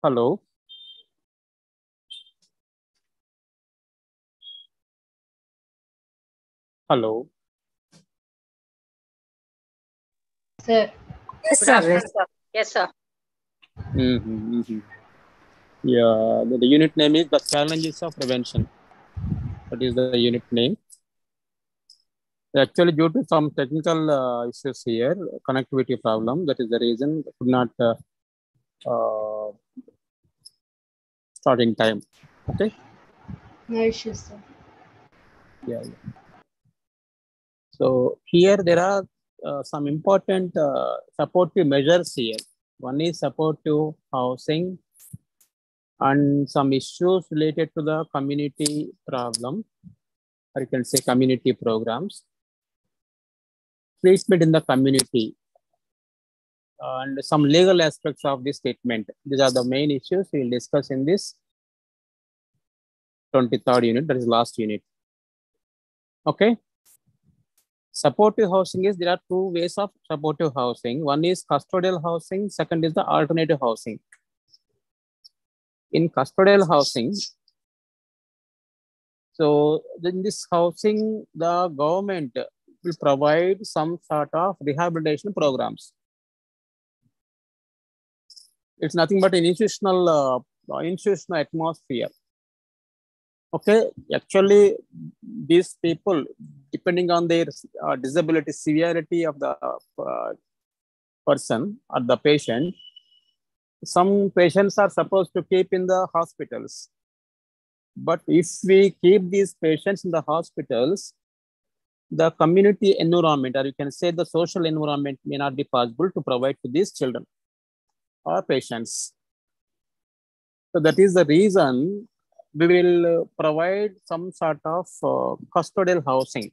Hello. Hello. Sir. Yes, Good sir. afternoon, sir. Yes, sir. Yeah, the unit name is the challenges of prevention. That is the unit name. Actually, due to some technical issues here, connectivity problem, that is the reason could not start in time. Okay. No issues, sir. Yeah. So here there are some important supportive measures here. One is supportive housing and some issues related to the community problem, or you can say community programs, placement in the community, and some legal aspects of this statement. These are the main issues we will discuss in this 23rd unit, that is last unit. Okay. Supportive housing is, there are two ways of supportive housing. One is custodial housing, second is the alternative housing. In custodial housing, so in this housing, the government will provide some sort of rehabilitation programs. It's nothing but an institutional atmosphere. Okay, actually, these people, depending on their disability severity of the person or the patient, some patients are supposed to keep in the hospitals. But if we keep these patients in the hospitals, the community environment, or you can say the social environment, may not be possible to provide to these children or patients. So that is the reason we will provide some sort of custodial housing,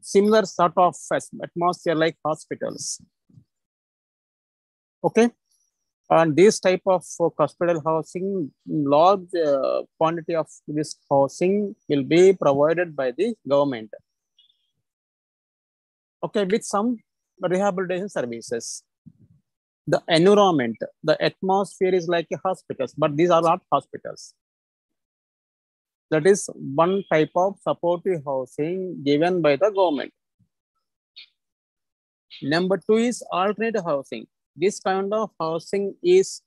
similar sort of atmosphere like hospitals. Okay. And this type of custodial housing, large quantity of this housing will be provided by the government. Okay, with some rehabilitation services. The environment, the atmosphere is like a hospitals, but these are not hospitals. That is one type of supportive housing given by the government. Number two is alternative housing. This kind of housing is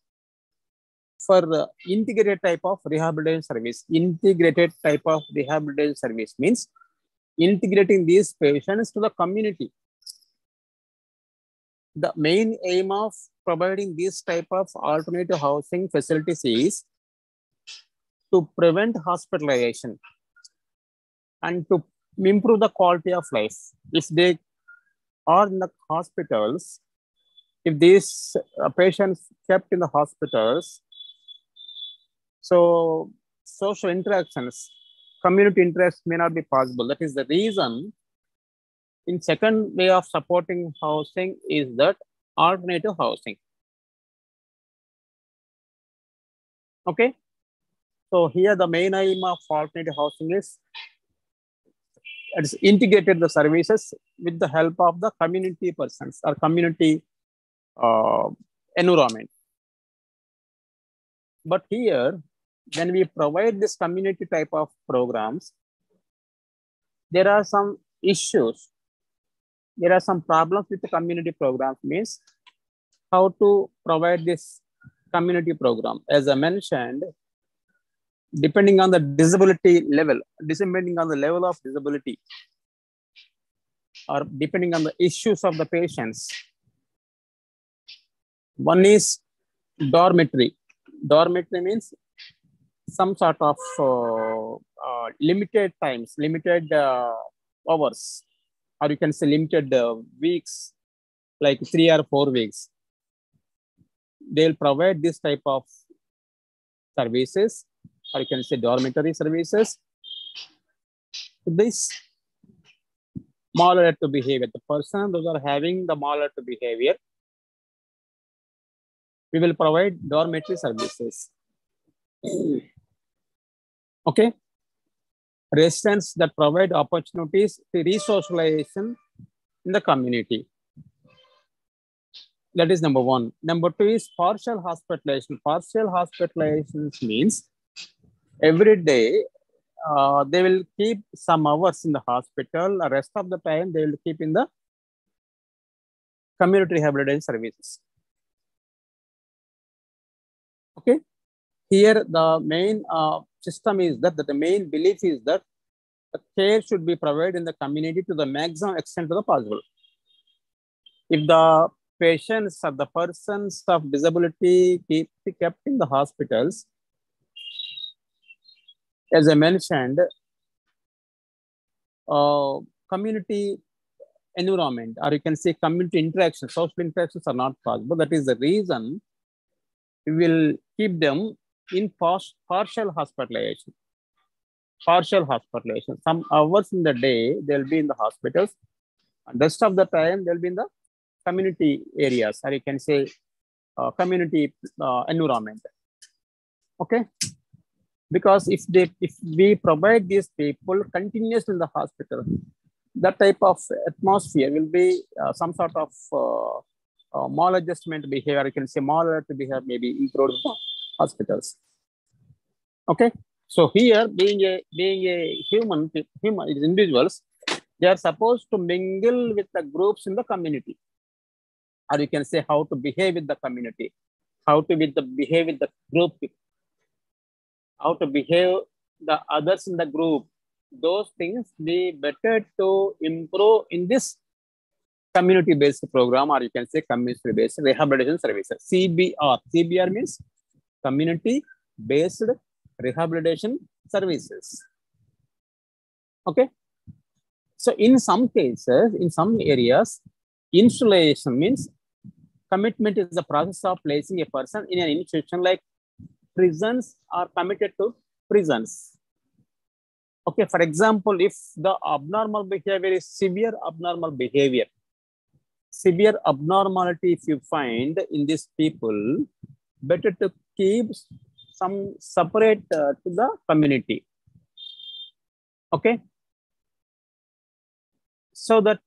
for integrated type of rehabilitation service. Integrated type of rehabilitation service means integrating these patients to the community. The main aim of providing this type of alternative housing facilities is to prevent hospitalization and to improve the quality of life. If they are in the hospitals, if these patients kept in the hospitals, so social interactions, community interest may not be possible. That is the reason in second way of supporting housing is that alternative housing. Okay. So here the main aim of alternative housing is it's integrated the services with the help of the community persons or community environment. But here, when we provide this community type of programs, there are some issues. There are some problems with the community programs, means how to provide this community program. As I mentioned, depending on the disability level, depending on the level of disability, or depending on the issues of the patients. One is dormitory. Dormitory means some sort of limited times, limited hours, or you can say limited weeks, like 3 or 4 weeks. They'll provide this type of services, or you can say dormitory services. This moderate to behavior, the person those are having the moderate to behavior, we will provide dormitory services. Okay. Residents that provide opportunities to re-socialization in the community. That is number one. Number two is partial hospitalization. Partial hospitalization means every day they will keep some hours in the hospital. The rest of the time they will keep in the community rehabilitation services. Okay. Here the main system is that the main belief is that the care should be provided in the community to the maximum extent to the possible. If the patients or the persons of disability kept in the hospitals, as I mentioned, community environment, or you can say community interaction, social interactions are not possible. That is the reason we will keep them in partial hospitalization. Partial hospitalization. Some hours in the day, they'll be in the hospitals. And rest of the time, they'll be in the community areas, or you can say community environment. Okay. Because if we provide these people continuously in the hospital, that type of atmosphere will be some sort of maladjustment behavior. You can say maladjustment behavior may be improved in the hospitals. Okay. So here, being a human individuals, they are supposed to mingle with the groups in the community, or you can say how to behave with the community, how to behave with the group, how to behave the others in the group. Those things be better to improve in this community-based program, or you can say community-based rehabilitation services. CBR. CBR means community-based rehabilitation services. Okay. So in some cases, in some areas, installation means commitment is the process of placing a person in an institution, like prisons are committed to prisons. Okay, for example, if the abnormal behavior is severe abnormality, if you find in these people, better to keep some separate to the community. Okay. So that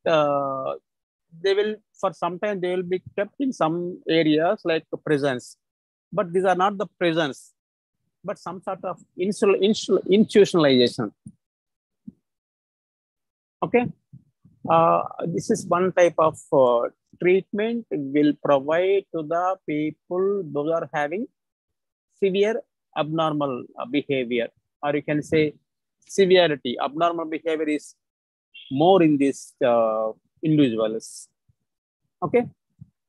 they will, for some time, they will be kept in some areas like prisons. But these are not the prisons, but some sort of institutionalization. Okay. This is one type of treatment will provide to the people those are having severe abnormal behavior, or you can say severity. Abnormal behavior is more in these individuals. Okay.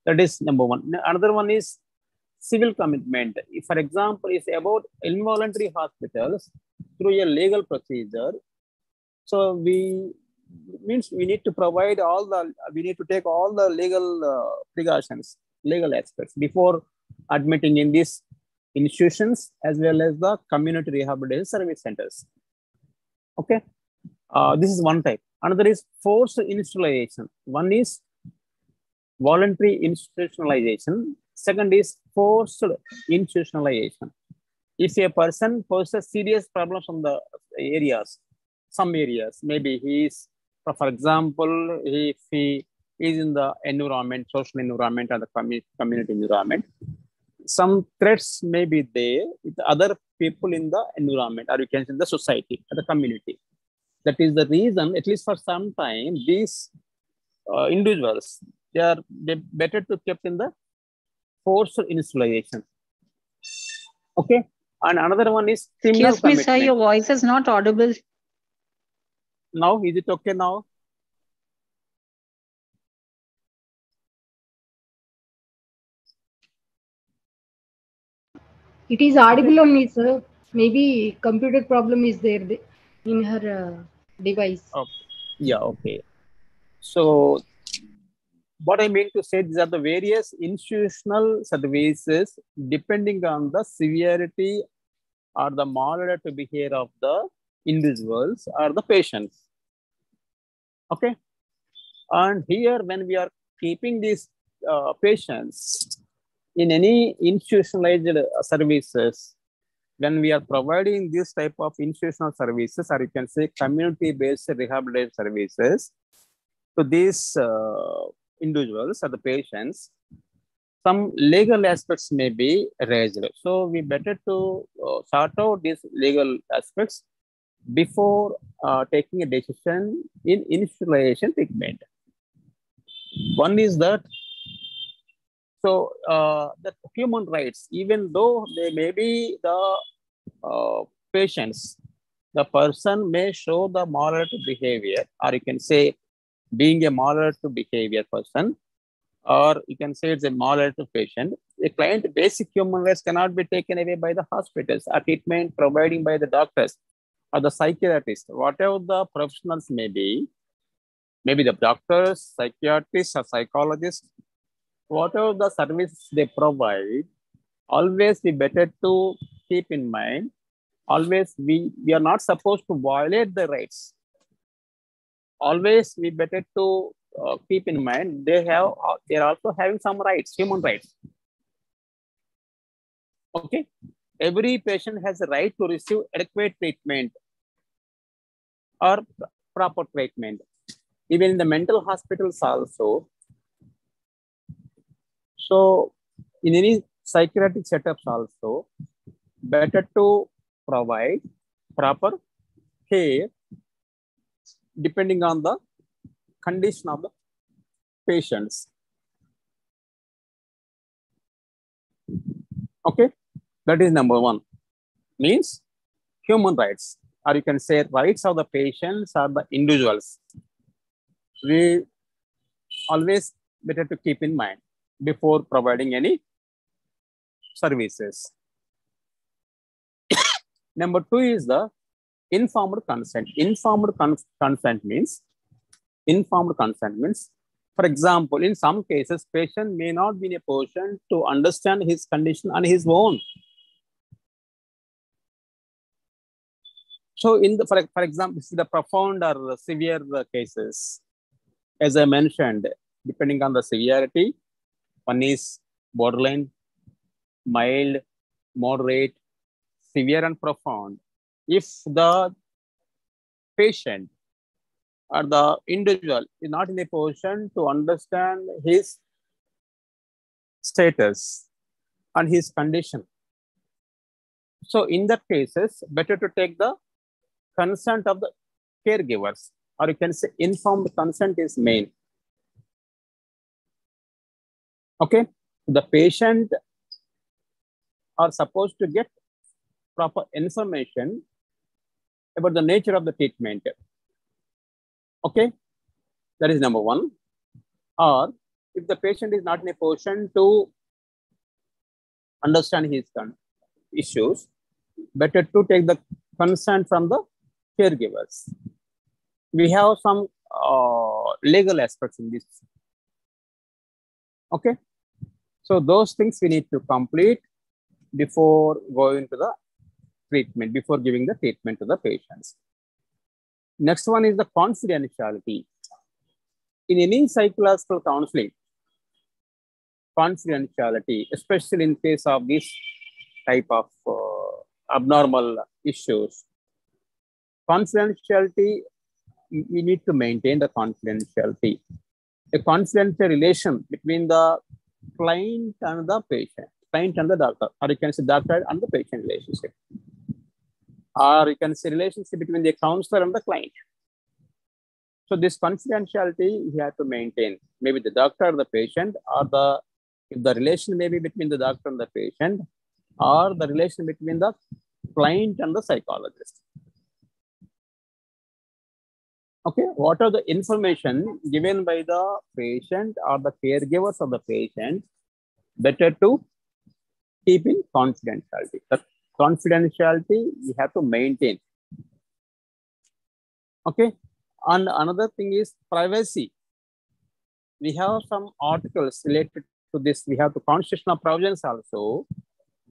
That is number one. Another one is civil commitment. If, for example, is about involuntary hospitals through a legal procedure. So we need to provide we need to take all the legal precautions, legal aspects before admitting in these institutions as well as the community rehabilitation service centers. Okay. This is one type. Another is forced institutionalization. One is voluntary institutionalization. Second is forced institutionalization. If a person poses serious problems from the areas, some areas, maybe he is, for example, if he is in the environment, social environment, or the community environment, some threats may be there with other people in the environment, or you can say in the society, or the community. That is the reason, at least for some time, these individuals, they better to kept in the forced institutionalization. Okay. And another one is criminal Excuse me, commitment. sir, your voice is not audible. Now, is it okay now? It is audible only, sir. Maybe computer problem is there in her device. Okay. Yeah, okay. So, what I mean to say, these are the various institutional services depending on the severity or the moderate behavior of the individuals or the patients. Okay. And here, when we are keeping these patients in any institutionalized services, when we are providing this type of institutional services, or you can say community-based rehabilitation services to these individuals or the patients, some legal aspects may be raised. So we better to sort out these legal aspects before taking a decision in initialization treatment. One is that, so the human rights, even though they may be the patients, the person may show the moderate behavior, or you can say being a moderate behavior person, or you can say it's a moderate patient. The client basic human rights cannot be taken away by the hospitals or treatment providing by the doctors or the psychiatrists, whatever the professionals may be, maybe the doctors, psychiatrists, or psychologists, whatever the services they provide, always be better to keep in mind, always we are not supposed to violate the rights. Always we better to keep in mind they are also having some rights, human rights. Okay, every patient has a right to receive adequate treatment or proper treatment. Even in the mental hospitals also. So in any psychiatric setups also, better to provide proper care depending on the condition of the patients. Okay, that is number one. Means human rights, or you can say rights of the patients or the individuals. We always better to keep in mind before providing any services. Number two is the informed consent. Informed consent means, for example, in some cases, patient may not be in a position to understand his condition on his own. So in the, for example, the profound or severe cases, as I mentioned, depending on the severity, one is borderline, mild, moderate, severe, and profound. If the patient or the individual is not in a position to understand his status and his condition, so in that cases, better to take the consent of the caregivers, or you can say informed consent is main. Okay, the patient are supposed to get proper information about the nature of the treatment. Okay, that is number one. Or if the patient is not in a position to understand his issues, better to take the consent from the caregivers. We have some legal aspects in this. Okay, so those things we need to complete before going to the treatment, before giving the treatment to the patients. Next one is the confidentiality. In any psychological counseling, confidentiality, especially in case of this type of abnormal issues, confidentiality, we need to maintain the confidentiality. A confidential relation between the client and the patient, client and the doctor, or you can say doctor and the patient relationship, or you can say relationship between the counselor and the client. So this confidentiality you have to maintain, maybe the doctor or the patient, or if the relation may be between the doctor and the patient, or the relation between the client and the psychologist. Okay, what are the information given by the patient or the caregivers of the patient, better to keep in confidentiality. The confidentiality we have to maintain. Okay, and another thing is privacy. We have some articles related to this. We have the constitutional provisions also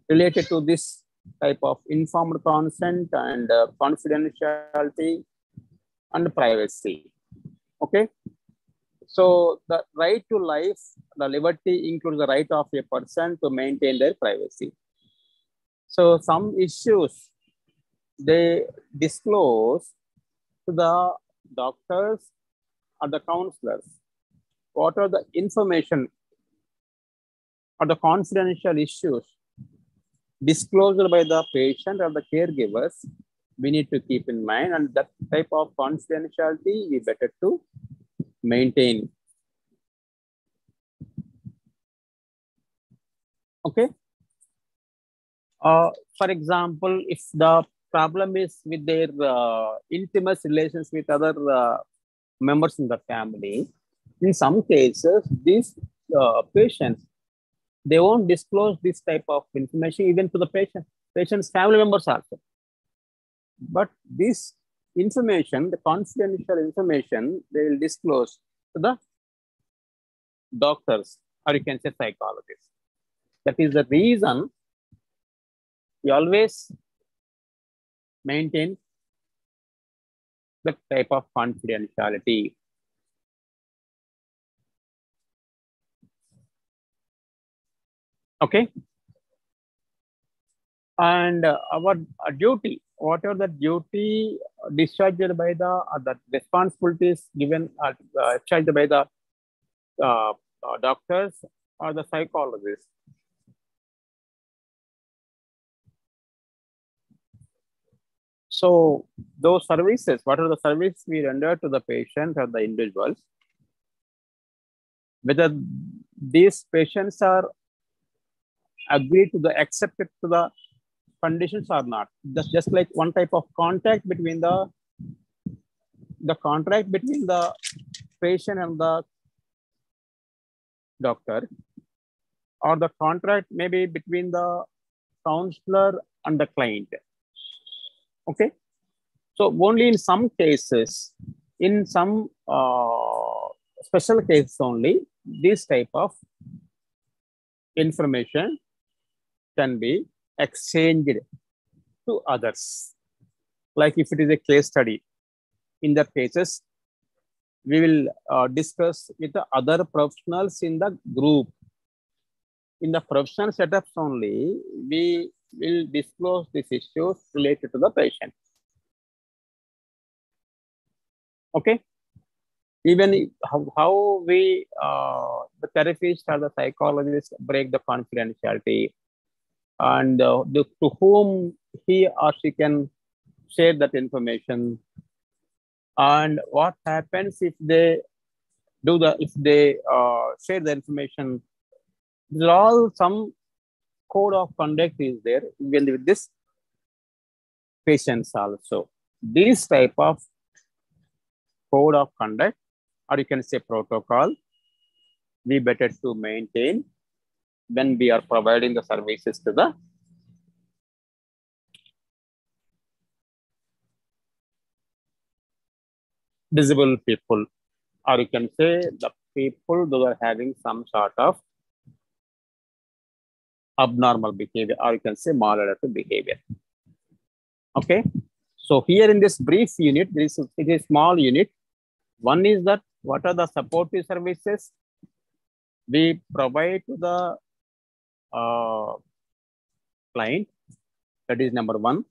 related to this type of informed consent and confidentiality and privacy. Okay, so the right to life, the liberty includes the right of a person to maintain their privacy. So some issues they disclose to the doctors or the counselors. What are the information or the confidential issues disclosed by the patient or the caregivers, we need to keep in mind, and that type of confidentiality we better to maintain. Okay. For example, if the problem is with their intimate relations with other members in the family, in some cases, these patients, they won't disclose this type of information even to the patient's family members also. But this information, the confidential information, they will disclose to the doctors, or you can say psychologists. That is the reason we always maintain the type of confidentiality. Okay. And our duty, whatever the duty discharged by the responsibilities given charged by the doctors or the psychologists. So those services, what are the services we render to the patient or the individuals, whether these patients are agreed to the accepted to the conditions or not. That's just like one type of contract between the contract between the patient and the doctor, or the contract maybe between the counselor and the client. Okay. So only in some cases, in some special cases only, this type of information can be exchanged to others. Like if it is a case study, in that cases, we will discuss with the other professionals in the group. In the professional setups only, we will disclose these issues related to the patient. Okay. Even how we, the therapists or the psychologists break the confidentiality, and to whom he or she can share that information, and what happens if they share the information. There's all some code of conduct is there even with this patients also. This type of code of conduct, or you can say protocol, we better to maintain when we are providing the services to the disabled people, or you can say the people who are having some sort of abnormal behavior, or you can say maladaptive behavior. Okay. So here in this brief unit, it is a small unit. One is that what are the supportive services we provide to the client. That is number one.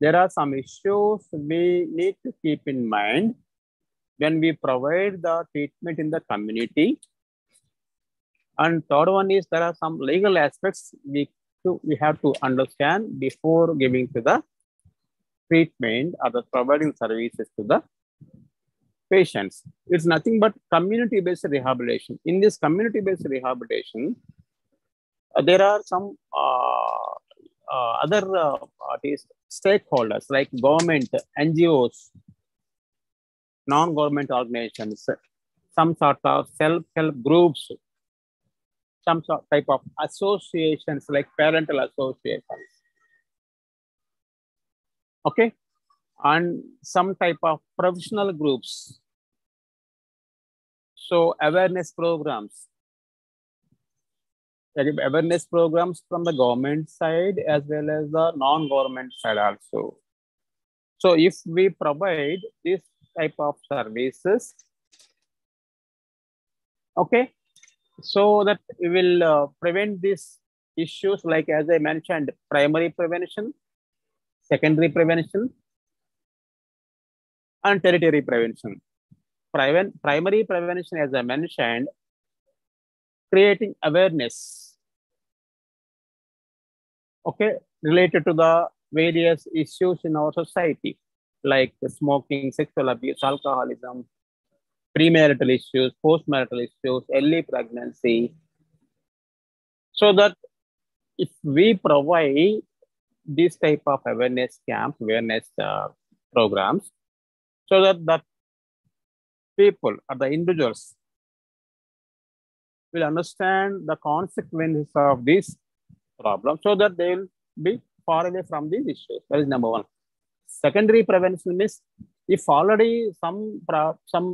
There are some issues we need to keep in mind when we provide the treatment in the community. And third one is there are some legal aspects we have to understand before giving to the treatment or the providing services to the patients. It's nothing but community-based rehabilitation. In this community-based rehabilitation, there are some other stakeholders like government, NGOs, non-government organizations, some sort of self-help groups, some sort type of associations like parental associations. Okay. And some type of professional groups. So awareness programs. Awareness programs from the government side as well as the non-government side also. So if we provide this type of services, okay, so that we will prevent these issues like, as I mentioned, primary prevention, secondary prevention, and tertiary prevention. Primary prevention, as I mentioned, creating awareness okay, related to the various issues in our society, like smoking, sexual abuse, alcoholism, premarital issues, postmarital issues, early pregnancy. So that if we provide this type of awareness camps, awareness programs, so that the people or the individuals will understand the consequences of this problem, so that they will be far away from these issues. That is number one. Secondary prevention is, if already some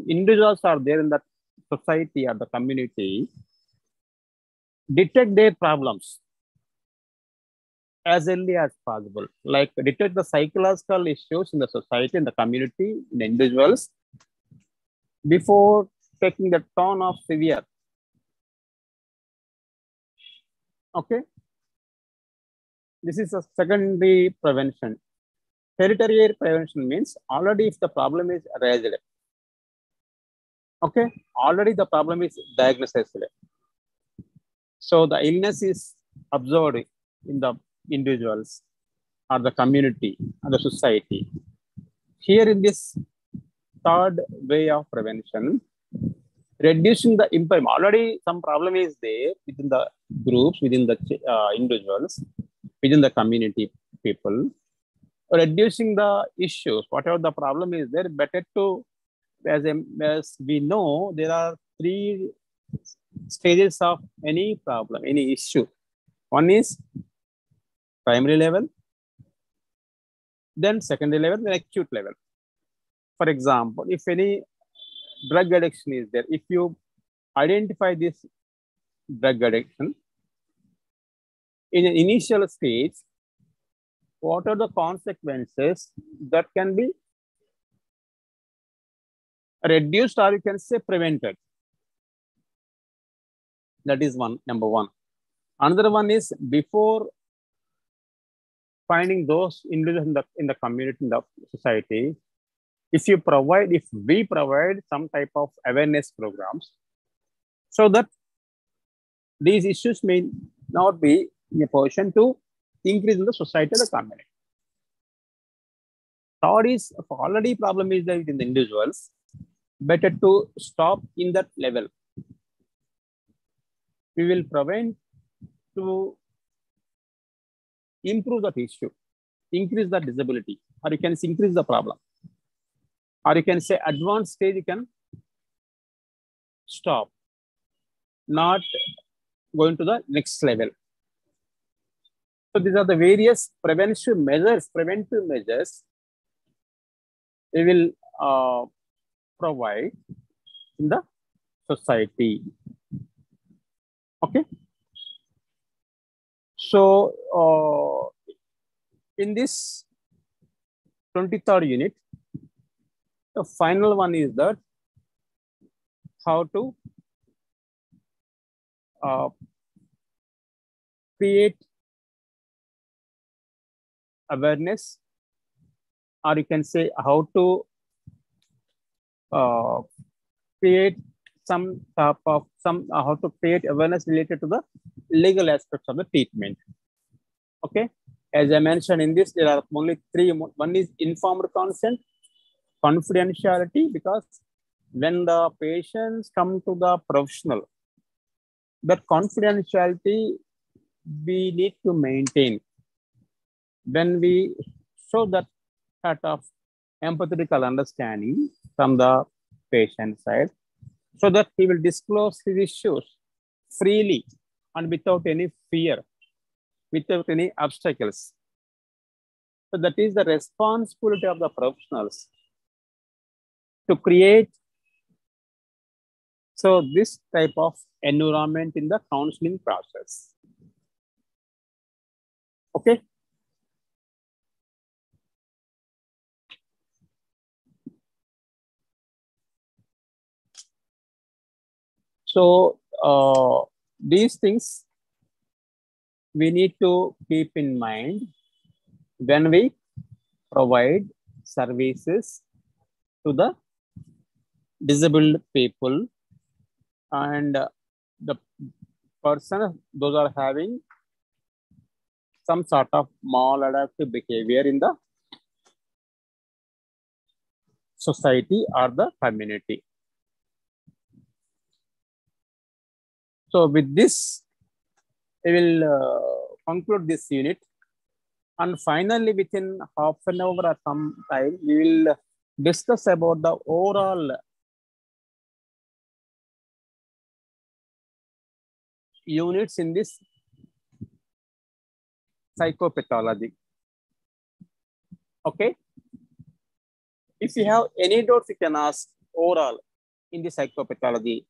individuals are there in the society or the community, detect their problems as early as possible. Like detect the psychological issues in the society, in the community, in individuals, before taking the turn of severe. Okay. This is a secondary prevention. Tertiary prevention means already if the problem is raised, okay, already the problem is diagnosed. So the illness is observed in the individuals or the community or the society. Here in this third way of prevention, reducing the impairment. Already some problem is there within the groups, within the individuals, within the community people. Reducing the issues, whatever the problem is there, better to, as we know, there are three stages of any problem, any issue. One is primary level, then secondary level, then acute level. For example, if any drug addiction is there, if you identify this drug addiction in an initial stage, what are the consequences that can be reduced, or you can say prevented? That is number one. Another one is, before finding those individuals in the community, in the society, if we provide some type of awareness programs, so that these issues may not be in a position to increase in the society or the community. Third is, if already problem is there within the individuals, better to stop in that level. We will prevent to improve that issue, increase the disability, or you can increase the problem, or you can say advanced stage you can stop, not going to the next level. So these are the various preventive measures we will provide in the society. Okay. So in this 23rd unit, the final one is that how to create awareness, or you can say how to create some type of how to create awareness related to the legal aspects of the treatment. Okay, as I mentioned in this, there are only three. One is informed consent, confidentiality, because when the patients come to the professional, that confidentiality we need to maintain. When we show that sort of empathetical understanding from the patient side, so that he will disclose his issues freely and without any fear, without any obstacles. So that is the responsibility of the professionals to create this type of environment in the counseling process. Okay. So these things we need to keep in mind when we provide services to the disabled people and the person, those are having some sort of maladaptive behavior in the society or the community. So with this, we will conclude this unit. And finally, within half an hour or some time, we will discuss about the overall units in this psychopathology. Okay. If you have any doubts, you can ask overall in the psychopathology.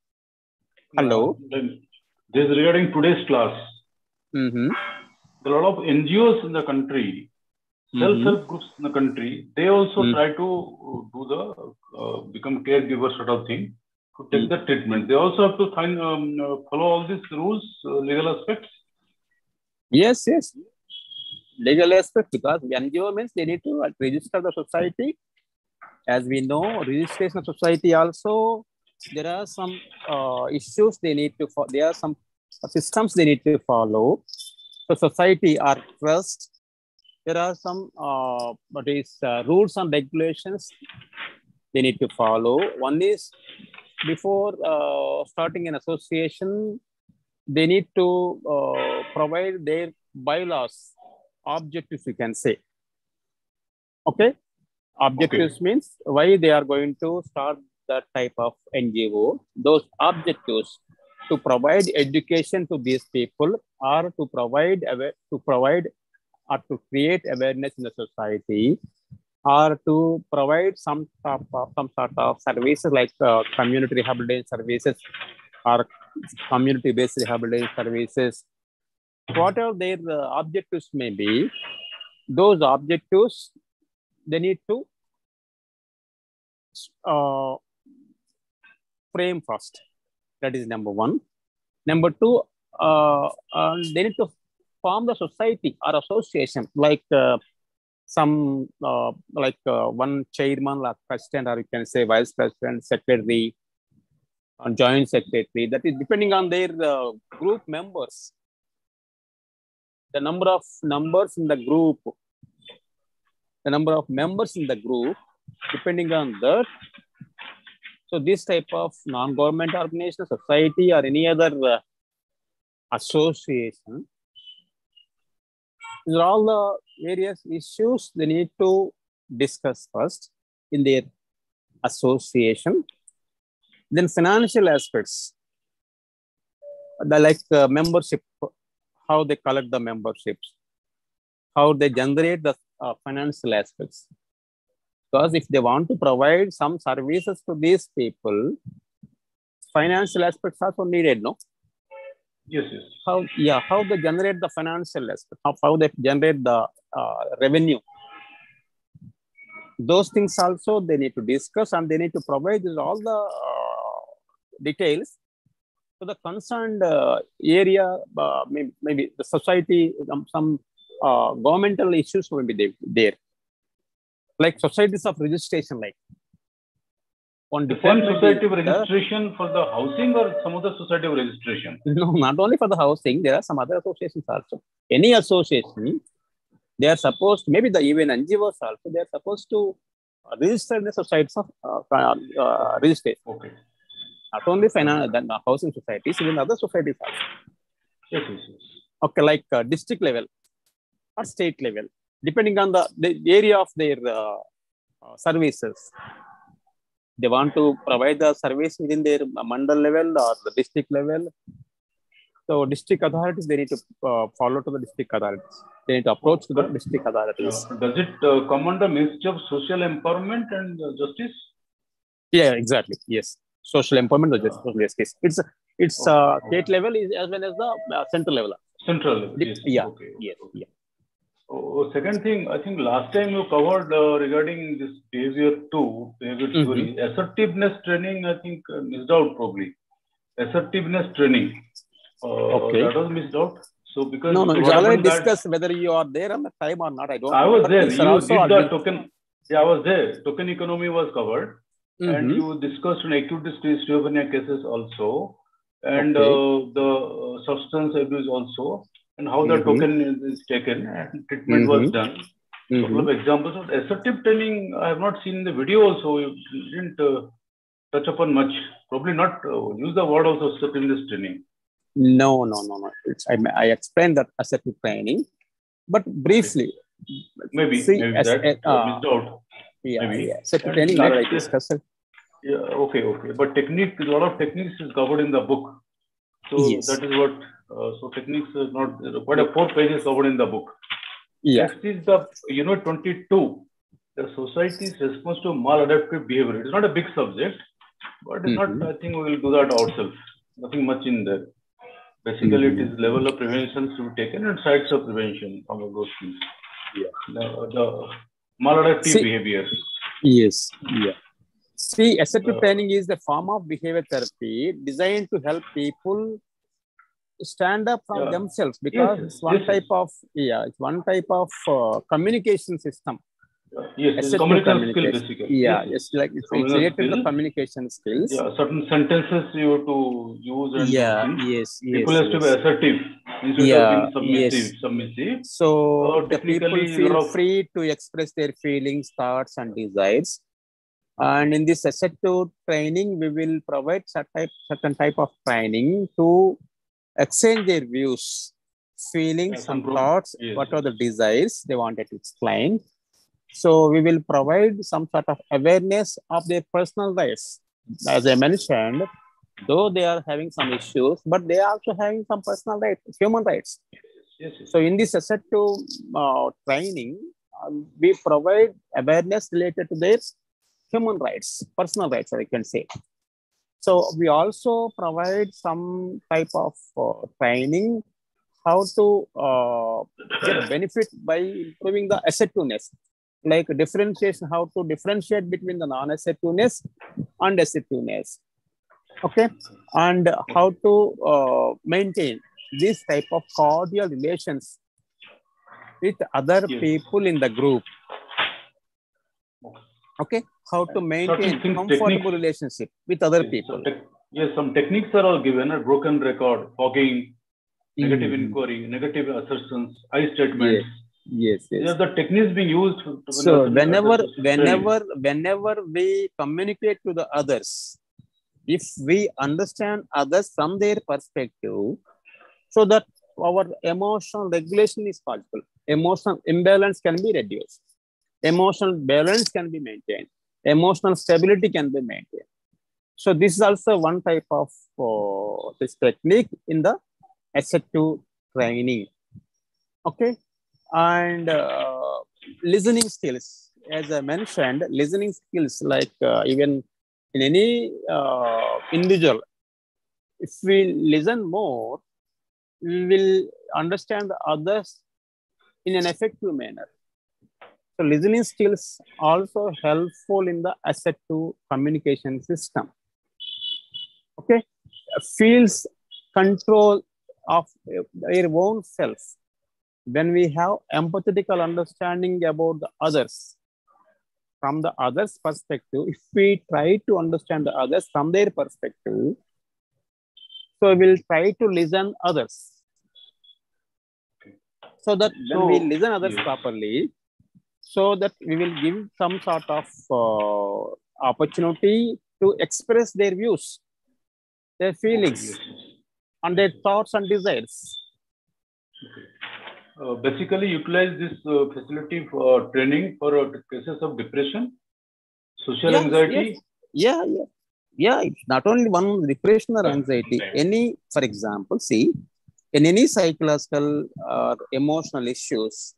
Hello. This is regarding today's class. Mm-hmm. There are a lot of NGOs in the country, self-help groups in the country. They also try to do the become caregiver sort of thing to take the treatment. They also have to follow all these rules, legal aspects. Yes, yes. Legal aspect, because NGO means they need to register the society. As we know, registration of society also, there are some issues they need to follow. There are some systems they need to follow. So society or trust, there are some rules and regulations they need to follow. One is, before starting an association, they need to provide their bylaws, objectives, you can say. Okay. Objectives means why they are going to start that type of NGO. Those objectives to provide education to these people, or to provide or to create awareness in the society, or to provide some sort of services like community rehabilitation services or community-based rehabilitation services. Whatever their objectives may be, those objectives they need to frame first. That is number one. Number two, they need to form the society or association, like one chairman, like president, or you can say vice president, secretary, and joint secretary. That is depending on their group members. The number of members in the group, depending on that. So this type of non-government organization, society, or any other association, these are all the various issues they need to discuss first in their association. Then financial aspects, membership, how they collect the memberships, how they generate the financial aspects. Because if they want to provide some services to these people, financial aspects are also needed, no? Yes, yes. How they generate the financial aspect, how they generate the revenue. Those things also they need to discuss, and they need to provide all the details to the concerned area, maybe the society, some governmental issues will be there. Like societies of registration, like one department. Society of registration for the housing, or some other society of registration? No, not only for the housing. There are some other associations also. Any association, they are supposed, maybe even NGOs also, they are supposed to register in the societies of registration. Okay. Not only the housing societies, even other societies also. Yes, yes, yes. Okay, like district level or state level, depending on the area of their services. They want to provide the service within their mandal level or the district level. So district authorities, they need to follow to the district authorities. They need to approach to the district authorities. Does it come under Ministry of Social Empowerment and Justice? Yeah, exactly. Yes. Social empowerment or justice. It's state level as well as the central level. Central level. Yes. Yeah. Okay. Yes. Yeah. Second thing, I think last time you covered regarding this behavior theory, assertiveness training, I think missed out probably. Assertiveness training. That was missed out. So because no, it's already discussed whether you are there on the time or not. I don't know. I was there. You did the token. Yeah, I was there. Token economy was covered. And you discussed in acute schizophrenia cases also. And the substance abuse also. and how the token is taken and treatment was done. Couple of examples of assertive training I have not seen in the video also. You didn't touch upon much. Probably not use the word also assertive in this training. No. I explained that assertive training, but briefly. Maybe that missed out. Yeah. Assertive training, later I discuss it. Yeah, okay. But a lot of techniques is covered in the book. So that is what, so techniques is not, quite a 4 pages covered in the book. Yeah. Next is the Unit 22, the society's response to maladaptive behavior. It's not a big subject, but it's not, I think we will do that ourselves. Nothing much in there. Basically, it is level of prevention to be taken and sites of prevention from those things. Yeah. The maladaptive behavior. Yes. Yeah. See, assertive training is the form of behavior therapy designed to help people stand up from themselves, because it's one type of communication system. It's communication skill basically. It's like it's related to communication skills. Certain sentences you have to use and people have to be assertive instead of being submissive. So the people feel free to express their feelings, thoughts, and desires. And in this assertive training, we will provide certain type of training to exchange their views, feelings, and thoughts, what are the desires they wanted to explain. So we will provide some sort of awareness of their personal rights. As I mentioned, though they are having some issues, but they are also having some personal rights, human rights. So in this assertive training, we provide awareness related to their human rights, personal rights, I can say. So we also provide some type of training how to get benefit by improving the assertiveness, like differentiation, how to differentiate between the non-assertiveness and assertiveness. Okay, and how to maintain this type of cordial relations with other people in the group. Okay, how to maintain comfortable relationship with other people. Some techniques are all given: a broken record, fogging, negative inquiry, negative assertions, I statements. Yes. The techniques being used. So whenever we communicate to the others, if we understand others from their perspective, so that our emotional regulation is possible, emotional imbalance can be reduced, emotional balance can be maintained, emotional stability can be maintained. So this is also one type of this technique in the assertive training. Okay, and listening skills, as I mentioned, listening skills, like even in any individual, if we listen more, we will understand the others in an effective manner. So listening skills also helpful in the assertive communication system. Okay, feels control of their own self. When we have empathetical understanding about the others, from the others' perspective, if we try to understand the others from their perspective, so we will try to listen others. So that when we listen others properly, so that we will give some sort of opportunity to express their views, their feelings, and their thoughts and desires. Basically utilize this facility for training for cases of depression, social anxiety. It's not only one depression or anxiety. Any, for example, see, in any psychological or emotional issues,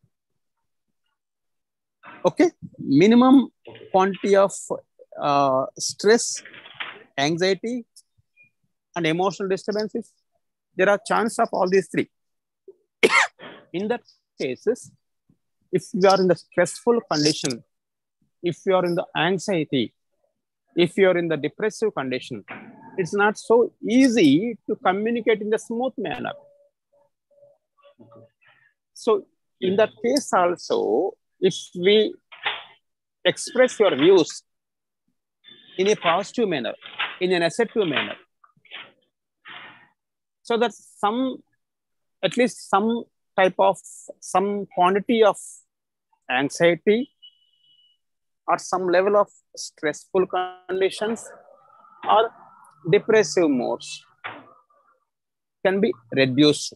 okay, minimum quantity of stress, anxiety, and emotional disturbances, there are chances of all these three. In that cases, if you are in the stressful condition, if you are in the anxiety, if you are in the depressive condition, it's not so easy to communicate in a smooth manner. So in that case also, if we express your views in a positive manner, in an assertive manner, so that at least some type of, some quantity of anxiety or some level of stressful conditions or depressive modes can be reduced.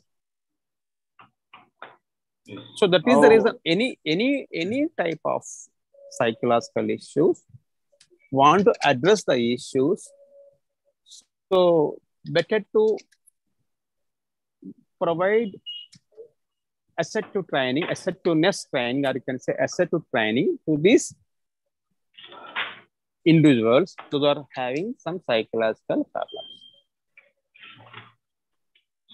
Yes. So that is the reason any type of psychological issues want to address the issues. So better to provide assertive training, assertiveness training, or you can say assertive training to these individuals who are having some psychological problems.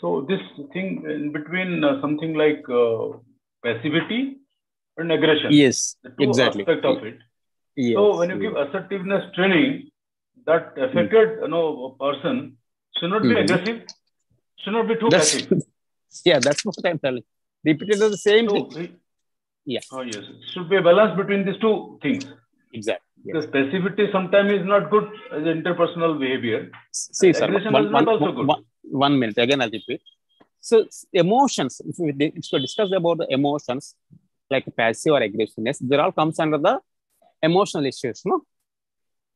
So this thing in between something like passivity and aggression. Yes, the two exactly. aspects of it. Yes, So when you yes. give assertiveness training, that affected person should not be aggressive, should not be too passive. Yeah, that's what I'm telling. Repeatedly the same So thing. Yeah. Oh yes, it should be a balance between these two things. Exactly. Because passivity sometimes is not good as interpersonal behavior. See, sir, aggression is not also good. 1 minute, again I'll repeat. So emotions, if we discuss about the emotions, like passive or aggressiveness, they all comes under the emotional issues, no?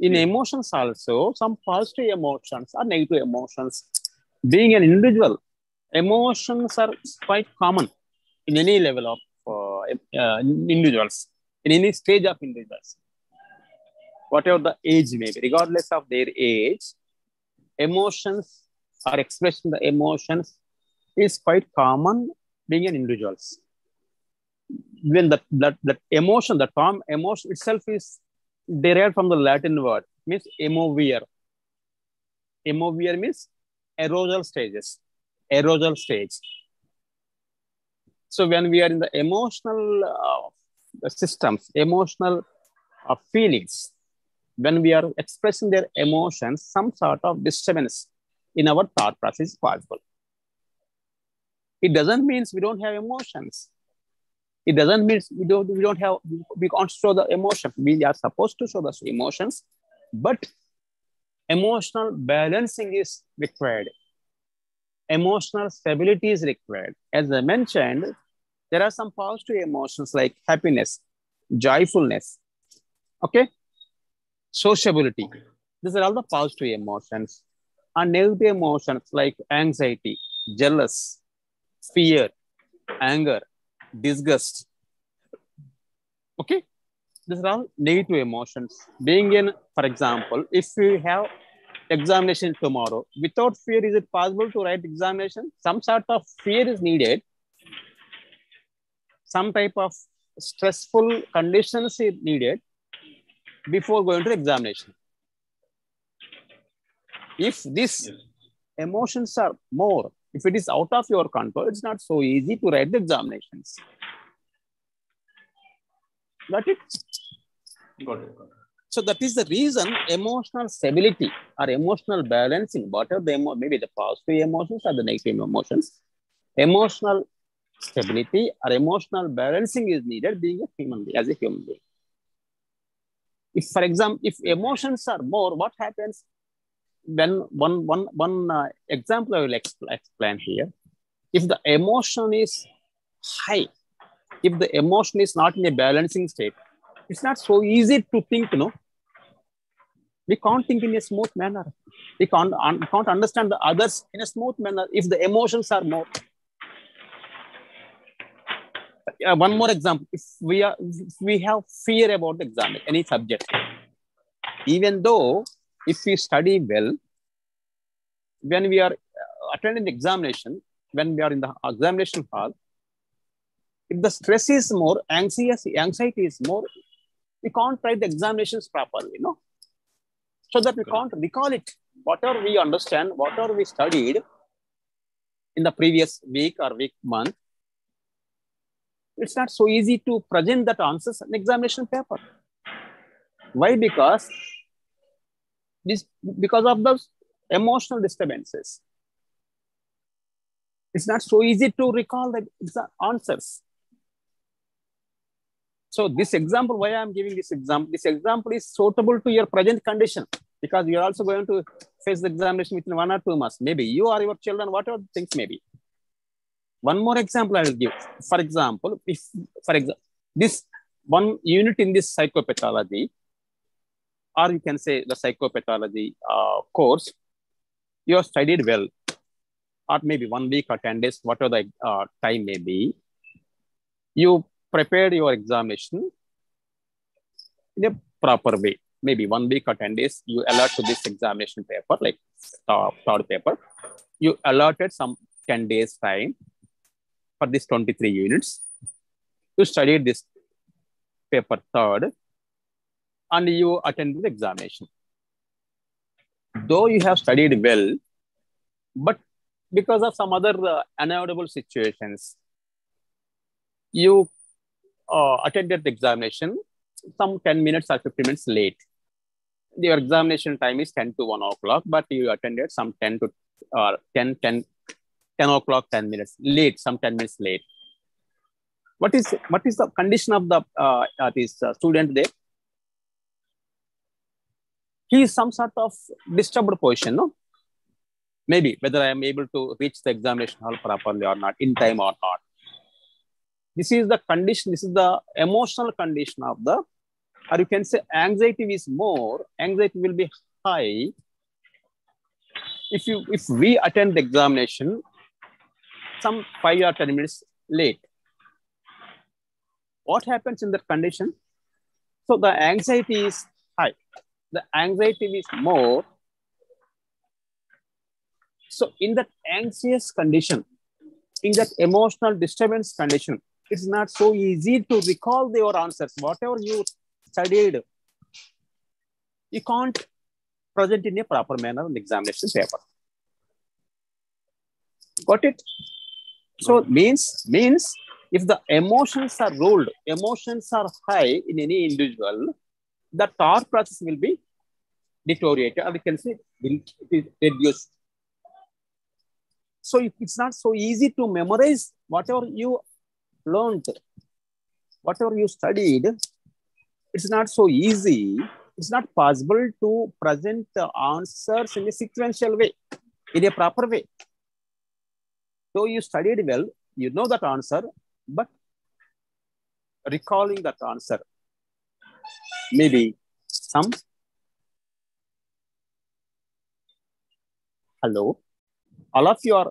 In emotions also, some positive emotions or negative emotions. Being an individual, emotions are quite common in any level of individuals, in any stage of individuals. Whatever the age may be, regardless of their age, emotions or expressing the emotions is quite common being an individuals. When that emotion, the term emotion itself is derived from the Latin word, means emovere. Emovere means arousal stages, arousal stage. So when we are in the emotional systems, emotional feelings, when we are expressing their emotions, some sort of disturbance in our thought process is possible. It doesn't mean we don't have emotions. It doesn't mean we can't show the emotions. We are supposed to show the emotions, but emotional balancing is required. Emotional stability is required. As I mentioned, there are some positive emotions like happiness, joyfulness, okay? Sociability. These are all the positive emotions. And negative emotions like anxiety, jealous, fear, anger, disgust. Okay? These are all negative emotions. Being in, for example, if we have examination tomorrow, without fear, is it possible to write examination? Some sort of fear is needed. Some type of stressful conditions is needed before going to examination. If these emotions are more, if it is out of your control, it's not so easy to write the examinations. Got it? Got it. So that is the reason emotional stability or emotional balancing, whatever the maybe the positive emotions or the negative emotions, emotional stability or emotional balancing is needed being a human being, as a human being. If, for example, if emotions are more, what happens? When one example I will explain here. If the emotion is high, if the emotion is not in a balancing state, it's not so easy to think, We can't think in a smooth manner. We can't understand the others in a smooth manner if the emotions are more. One more example. If we have fear about the exam, any subject, even though if we study well, when we are attending the examination, when we are in the examination hall, if the stress is more, anxiety is more, we can't write the examinations properly, so that we can't recall it. Whatever we understand, whatever we studied in the previous week or month, it's not so easy to present that answers in examination paper. Why? Because of those emotional disturbances. It's not so easy to recall the answers. So this example, why I'm giving this example is suitable to your present condition, because you're also going to face the examination within 1 or 2 months. Maybe you or your children, whatever things may be. One more example I will give. For example, this one unit in this psychopathology, or you can say the psychopathology course, you have studied well, or maybe 1 week or 10 days, whatever the time may be. You prepared your examination in a proper way. Maybe 1 week or 10 days, you allot to this examination paper, like third paper. You allotted some 10 days time for this 23 units. You studied this paper third, and you attended the examination. Though you have studied well, but because of some other unavoidable situations, you attended the examination some 10 minutes or 15 minutes late. Your examination time is 10 to 1 o'clock, but you attended some 10 o'clock, 10 minutes late, some 10 minutes late. What is the condition of the this student there? He is some sort of disturbed position, no? Maybe whether I am able to reach the examination hall properly or not, in time or not. This is the condition, this is the emotional condition of the, or you can say anxiety is more, anxiety will be high if we attend the examination some 5 or 10 minutes late. What happens in that condition? So the anxiety is high. The anxiety is more. So in that anxious condition, in that emotional disturbance condition, it's not so easy to recall your answers. Whatever you studied, you can't present in a proper manner in the examination paper. Got it? So means if the emotions are ruled, emotions are high in any individual, the thought process will be deteriorated, or we can say it is reduced. So it's not so easy to memorize whatever you learned, whatever you studied. It's not so easy. It's not possible to present the answers in a sequential way, in a proper way. So you studied well, you know that answer, but recalling that answer, maybe some. Hello, all of you are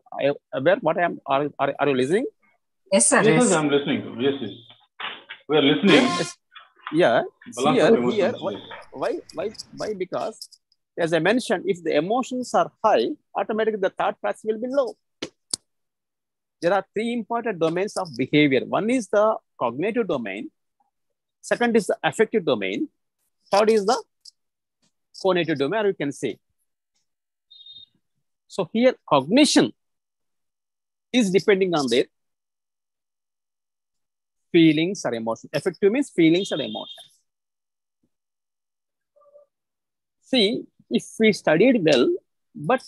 aware what I am. Are you listening? Yes, sir. Yes, Yes. I'm listening. Yes, yes. We are listening. Yes. Yeah. Balance Here, of emotions, yes. why? Because as I mentioned, if the emotions are high, automatically the thought process will be low. There are 3 important domains of behavior. One is the cognitive domain. Second is the affective domain. Third is the cognitive domain, or you can say. So here, cognition is depending on their feelings or emotions. Affective means feelings or emotions. See, if we studied well, but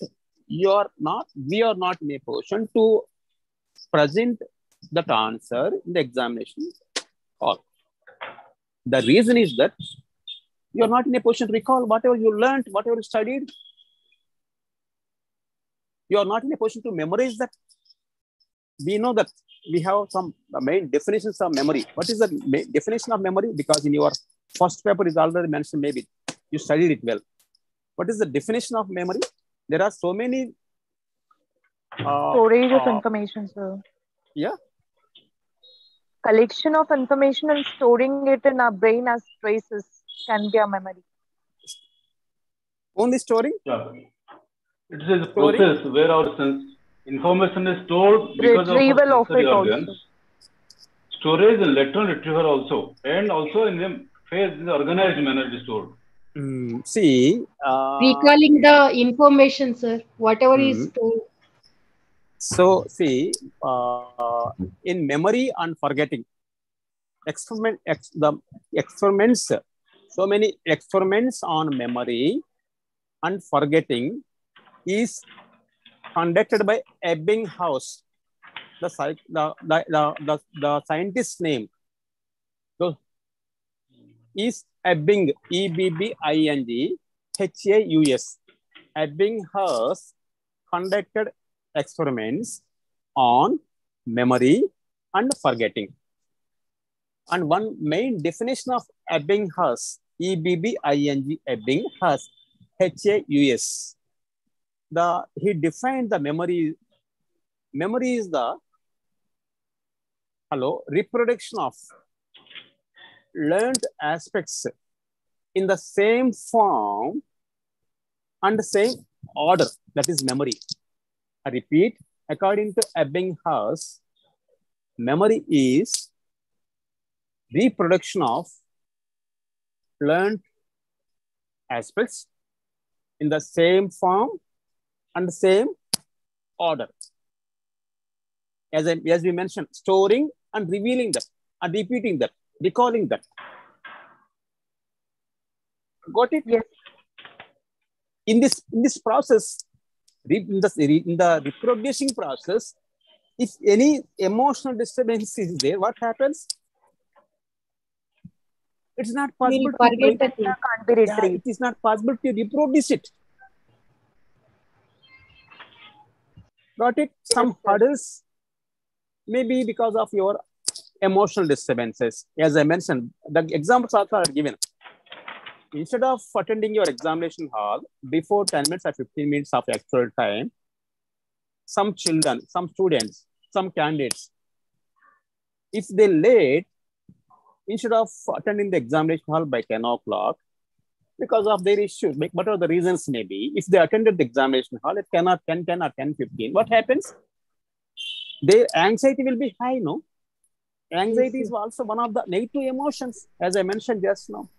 we are not in a position to present that answer in the examination hall. The reason is that you are not in a position to recall whatever you learned, whatever you studied. You are not in a position to memorize that. We know that we have some main definitions of memory. What is the definition of memory? Because in your first paper is already mentioned, maybe you studied it well. What is the definition of memory? There are so many storage of information, sir. Yeah. Collection of information and storing it in our brain as traces can be a memory. Only storing? Yeah. It is a process where our information is stored because retrieval of sensory it organs. also. Storage and electron retrieval also. And also in the phase, in the organized manner it is stored. See. Recalling the information, sir. Whatever is stored. So see, in memory and forgetting, experiments, so many experiments on memory and forgetting is conducted by Ebbinghaus, the scientist's name. So is Ebbing, Ebbing, Haus. Ebbinghaus conducted experiments on memory, and forgetting. And one main definition of Ebbinghaus, E-B-B-I-N-G, Ebbinghaus, H-A-U-S. He defined the memory. Memory is the reproduction of learned aspects in the same form and the same order. That is memory. I repeat, according to Ebbinghaus, memory is reproduction of learned aspects in the same form and the same order. As we mentioned, storing and revealing that, and repeating that, recalling that. Got it? Yes. In this process, in the reproducing process, if any emotional disturbance is there, what happens? It's not possible to forget that Data can't be retrieved. it is not possible to reproduce it. Got it? Some hurdles may be because of your emotional disturbances. As I mentioned, the examples also are given. Instead of attending your examination hall before 10 minutes or 15 minutes of actual time, some children, some students, some candidates, if they late, instead of attending the examination hall by 10 o'clock, because of their issues, whatever the reasons may be, if they attended the examination hall at 10 or 10:15, what happens? Their anxiety will be high, no? Anxiety is also one of the negative emotions, as I mentioned just now.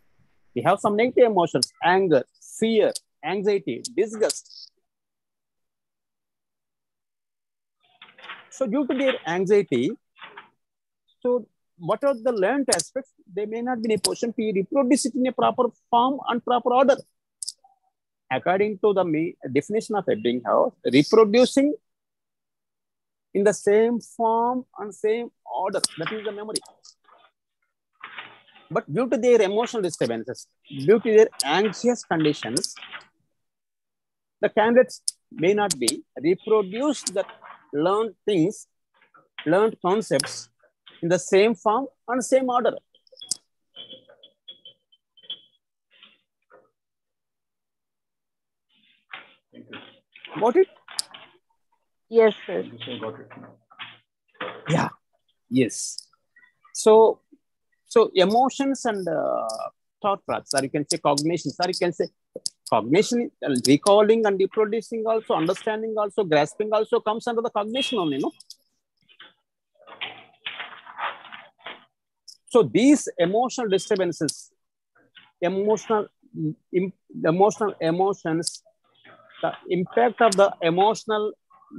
We have some negative emotions: anger, fear, anxiety, disgust. So due to their anxiety, so what are the learned aspects? They may not be in a position to reproduce it in a proper form and proper order. According to the definition of Ebbinghaus, reproducing in the same form and same order, that is the memory. But due to their emotional disturbances, due to their anxious conditions, the candidates may not be reproduced the learned things, learned concepts in the same form and same order. Thank you. Got it? Yes, sir. Got it. Yeah. Yes. So emotions and thought process, or you can say cognitions, or you can say cognition, recalling and reproducing also, understanding also, grasping also comes under the cognition only, no? So these emotional disturbances, emotions, the impact of the emotional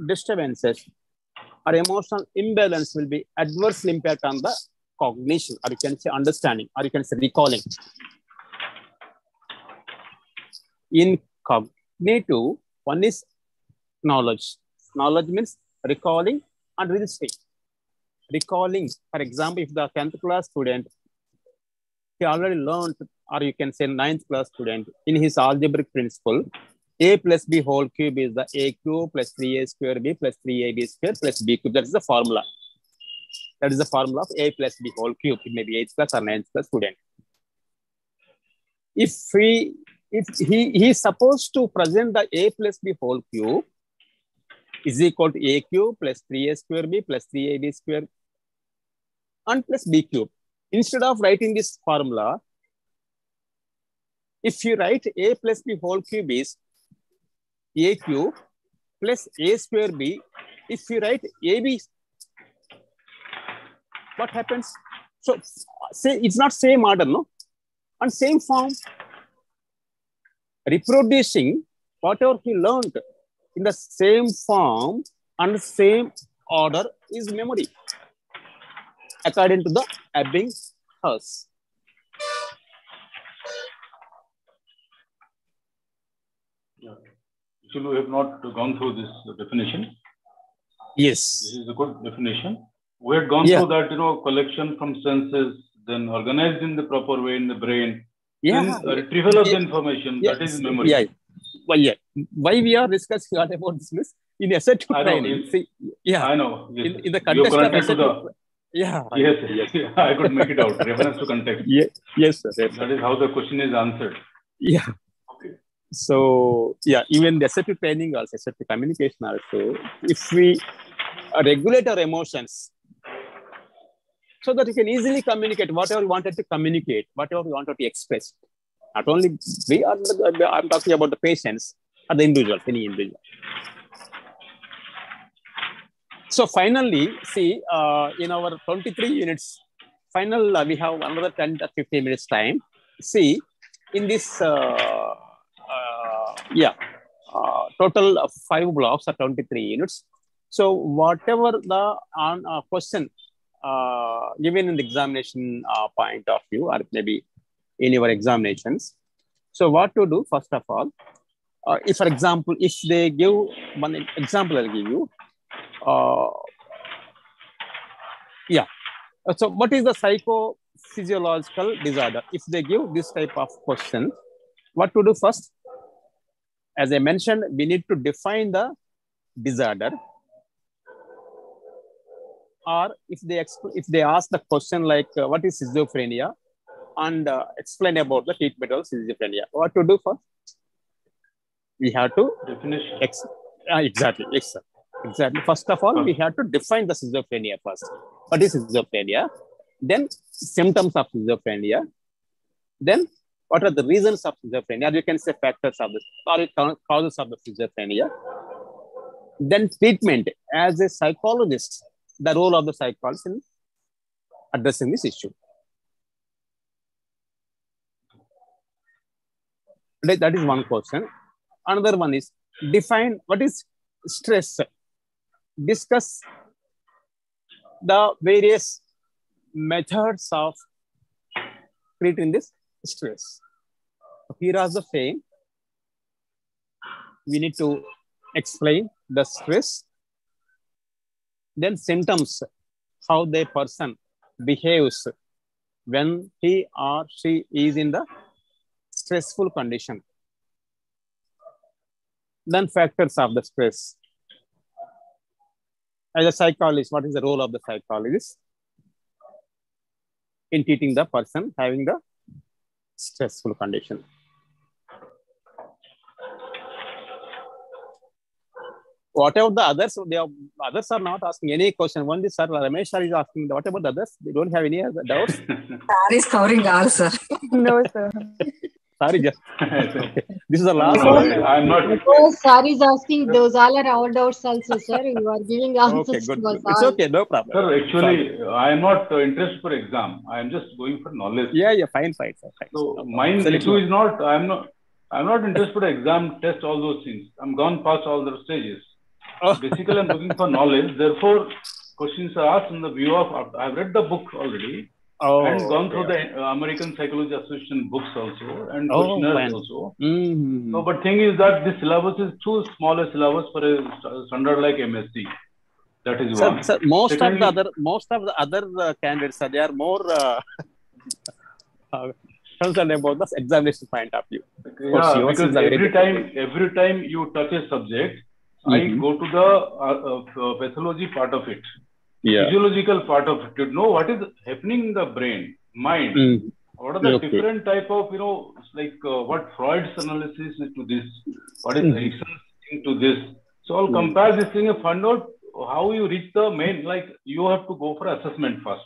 disturbances or emotional imbalance will be adverse impact on the cognition, or you can say understanding, or you can say recalling. In cognitive, one is knowledge. Knowledge means recalling and registering. Recalling, for example, if the 10th class student, he already learned, or you can say 9th class student, in his algebraic principle, a plus b whole cube is the a cube plus 3a square b plus 3ab square plus b cube. That is the formula. That is the formula of a plus b whole cube. It may be 8th class or 9th class student. If he is supposed to present the a plus b whole cube is equal to a cube plus 3a square b plus 3ab square and plus b cube. Instead of writing this formula, if you write a plus b whole cube is a cube plus a square b, if you write ab, what happens? So say it's not same order, no? And same form. Reproducing whatever he learned in the same form and same order is memory, according to the Ebbinghaus. Yeah. Actually, we have not gone through this definition. Yes. This is a good definition. We had gone through that, collection from senses, then organized in the proper way in the brain. Yeah. Then retrieval of the information, that is memory. Yeah. Why we are discussing all about this? in assertive I know. training, see, yeah, I know. Yes. in the You're context of connected to the. assertive, yeah, Yes. I could make it out. Reference to context. yes, sir, yes, sir. That is how the question is answered. Yeah. Okay. So yeah, even the assertive training also, assertive communication also, if we regulate our emotions so that we can easily communicate whatever we wanted to communicate, whatever we wanted to express. Not only we are, I'm talking about the patients or the individual, any individual. So finally, see, in our 23 units, we have another 10 to 15 minutes time. See, in this, total of 5 blocks or 23 units. So whatever the question given in the examination point of view, or maybe in your examinations. So what to do, first of all, if, for example, if they give one example, I'll give you. So what is the psychophysiological disorder? If they give this type of question, what to do first? As I mentioned, we need to define the disorder. Or if they ask the question like, what is schizophrenia? And explain about the treatment of schizophrenia. What to do first? We have to definition. Exactly. First of all, we have to define the schizophrenia first. What is schizophrenia? Then symptoms of schizophrenia. Then what are the reasons of schizophrenia? You can say factors of this, or causes of the schizophrenia. Then treatment. As a psychologist, the role of the psychologist in addressing this issue. That is one question. Another one is define what is stress. Discuss the various methods of treating this stress. Here are the same. We need to explain the stress. Then symptoms, how the person behaves when he or she is in the stressful condition. Then factors of the stress. As a psychologist, what is the role of the psychologist in treating the person having the stressful condition? Whatever the others, others are not asking any question. Only Sir Ramesh sir is asking. What about the others? They don't have any other doubts. Sir is covering all, sir. No, sir. Sorry, just okay. This is the last No, one. I'm not. Because sir is asking, those all are our doubts also, sir. You are giving answers Okay, good. to us It's all. okay, no problem. Sir, actually, I am not interested for exam. I am just going for knowledge. Yeah, fine, sir. Fine. So mine issue is not. I'm not interested for exam, test, all those things. I'm gone past all those stages. Oh. Basically, I'm looking for knowledge. Therefore, questions are asked in the view of. I've read the book already. And gone through the American Psychology Association books also and questionnaires also. Mm-hmm. So, but thing is that this syllabus is too small a syllabus for a standard like MSc. That is one. Sir, most Secondly, of the other candidates, they are more concerned about the examination point of view. yeah, because every time you touch a subject, I go to the pathology part of it. Physiological part of it, to know what is happening in the brain, mind, what are the different type of, like what Freud's analysis is to this, what is Erickson's thing to this. So I'll compare this thing and find out how you reach the main, like you have to go for assessment first.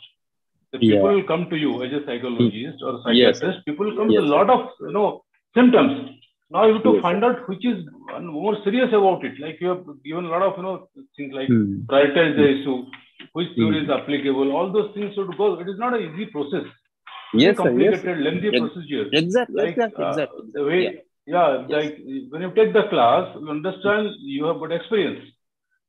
The people will come to you as a psychologist or psychiatrist, people will come with a lot of, symptoms. Now you have to find out which is more serious about it. Like you have given a lot of, things like prioritize the issue, which theory is applicable, all those things should go. It is not an easy process. It's a complicated, lengthy procedure. Exactly. The way, like when you take the class, you understand you have got experience.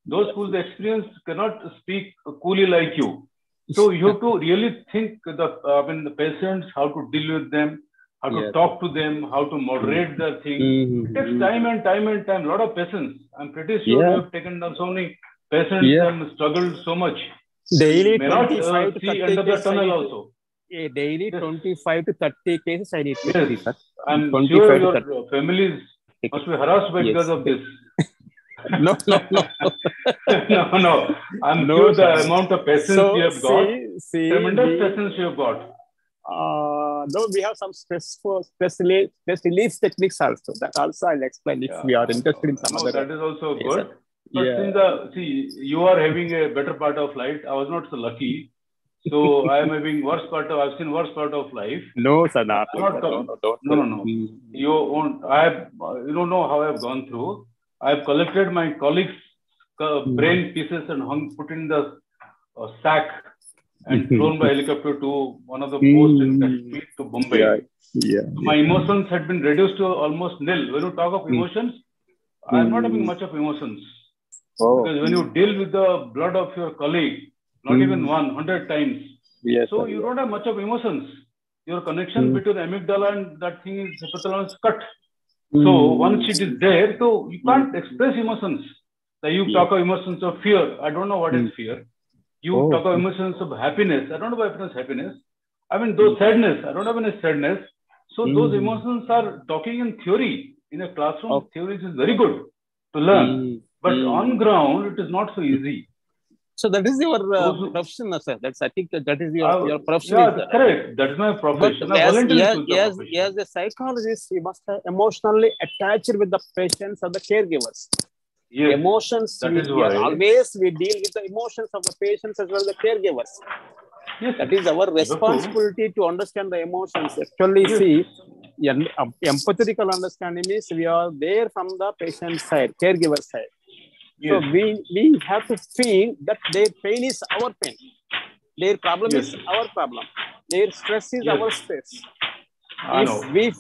Those whose experience cannot speak coolly like you. So you have to really think the patients, how to deal with them, how to talk to them, how to moderate their thing. It takes time and time, a lot of patience. I'm pretty sure you have taken down so many patients and struggled so much. Daily may not 25 to 30 see under the tunnel also. Daily 25 to 30 cases I need to see, sir. I'm sure your families must be harassed by because of this. No. No. I'm No, sure the sir. amount of patience So, you have got, see, tremendous patience you have got. no, we have some stress relief techniques also. That also I'll explain if we are interested in some other. That is also Yes, good. sir. But Yeah. since you are having a better part of life, I was not so lucky. So I am having I've seen worse part of life. No, sir, not like that. No. You don't know how I've gone through. I've collected my colleagues' brain pieces and put in the sack and flown by helicopter to one of the posts in Kashmir to Bombay. Yeah. My emotions had been reduced to almost nil. When you talk of emotions, I'm not having much of emotions. Because when you deal with the blood of your colleague, not even 100 times, so you don't have much of emotions. Your connection between amygdala and that thing is hypothalamus cut. So once it is there, so you can't express emotions. You talk of emotions of fear. I don't know what is fear. You talk of emotions of happiness. I don't know what is happiness. I mean, those sadness. I don't have any sadness. So those emotions are talking in theory. In a classroom, theory is very good to learn. But on ground, it is not so easy. So that is your profession, sir. I think that is your profession. Yeah, correct. That is my profession. But as a psychologist, you must have emotionally attached with the patients and the caregivers. Yes, emotions. We deal with the emotions of the patients as well as the caregivers. Yes, that is our responsibility to understand the emotions. Actually, see, empathetical understanding is we are there from the patient side, caregiver side. So we have to feel that their pain is our pain. Their problem is our problem. Their stress is our stress. If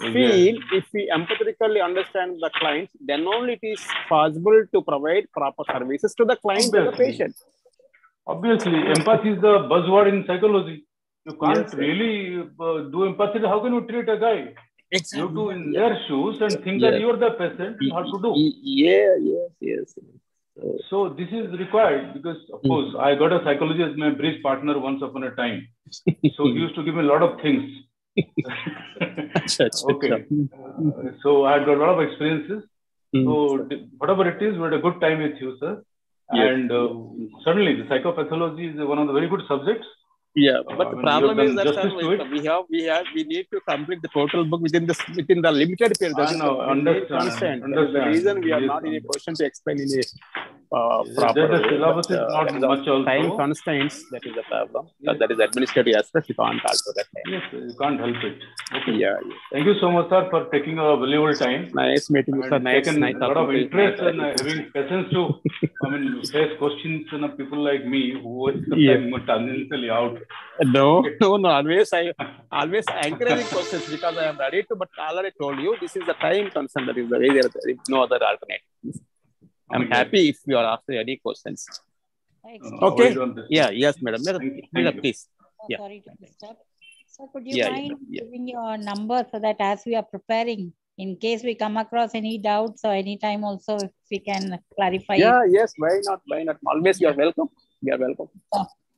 we empathetically understand the client, then only it is possible to provide proper services to the client and the patient. Obviously, empathy is the buzzword in psychology. You can't really do empathy. How can you treat a guy? Exactly. You have to in their shoes and think that you are the patient and how to do. Yes. So this is required because, of course, I got a psychologist as my bridge partner once upon a time. So he used to give me a lot of things. Okay. So I got a lot of experiences. So whatever it is, we had a good time with you, sir. And certainly the psychopathology is one of the very good subjects. Yeah, but the problem is that we need to complete the total book within the limited period. I know, understand. The reason we are not in a position to explain in a proper way. The syllabus is not much also. Time constraints, that is the problem. That is administrative aspect. You can't alter that time. Yes, you can't help it. Okay. Yeah. Thank you so much, sir, for taking a valuable time. Nice meeting you, sir. Nice. A lot of interest and having patience to, face questions from people like me who are sometimes tangentially out. No. Always encouraging questions because I am ready to. But I already told you this is the time concern. That is the way there is no other alternative. I'm happy if you are after any questions. Okay. Yes, madam. Please. Sorry to disturb. So could you mind giving your number so that as we are preparing, in case we come across any doubts or any time also, if we can clarify. Yes. Why not? Always you are welcome. You are welcome.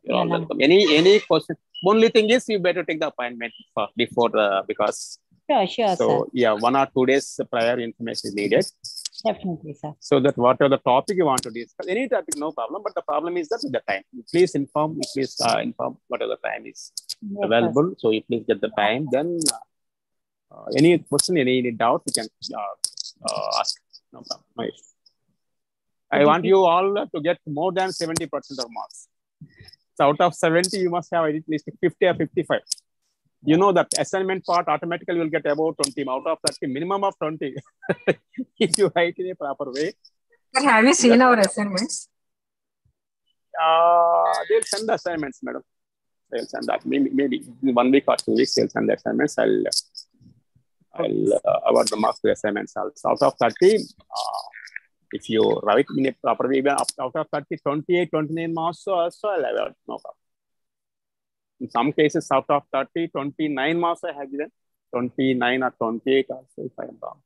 You're all welcome. Any question? Only thing is you better take the appointment before because. Sure, so, sir. 1 or 2 days prior information is needed. Definitely, sir. So that whatever the topic you want to discuss, any topic, no problem. But the problem is that with the time. Please inform whatever the time is available. So you please get the time. Then any question, any doubt, you can ask. No problem. No issue. I want you all to get more than 70% of marks. So out of 70, you must have at least 50 or 55. You know that assignment part automatically will get about 20 out of 30, minimum of 20. If you write in a proper way. But have you seen our assignments? They'll send the assignments, madam. They'll send that. Maybe 1 week or 2 weeks, they'll send the assignments. I'll award the marks to assignments also. Out of 30, if you write in a proper way, out of 30, 28, 29 marks, so also I'll award, no problem. In some cases, out of 30, 29 marks I have given, 29 or 28 also, if I am wrong.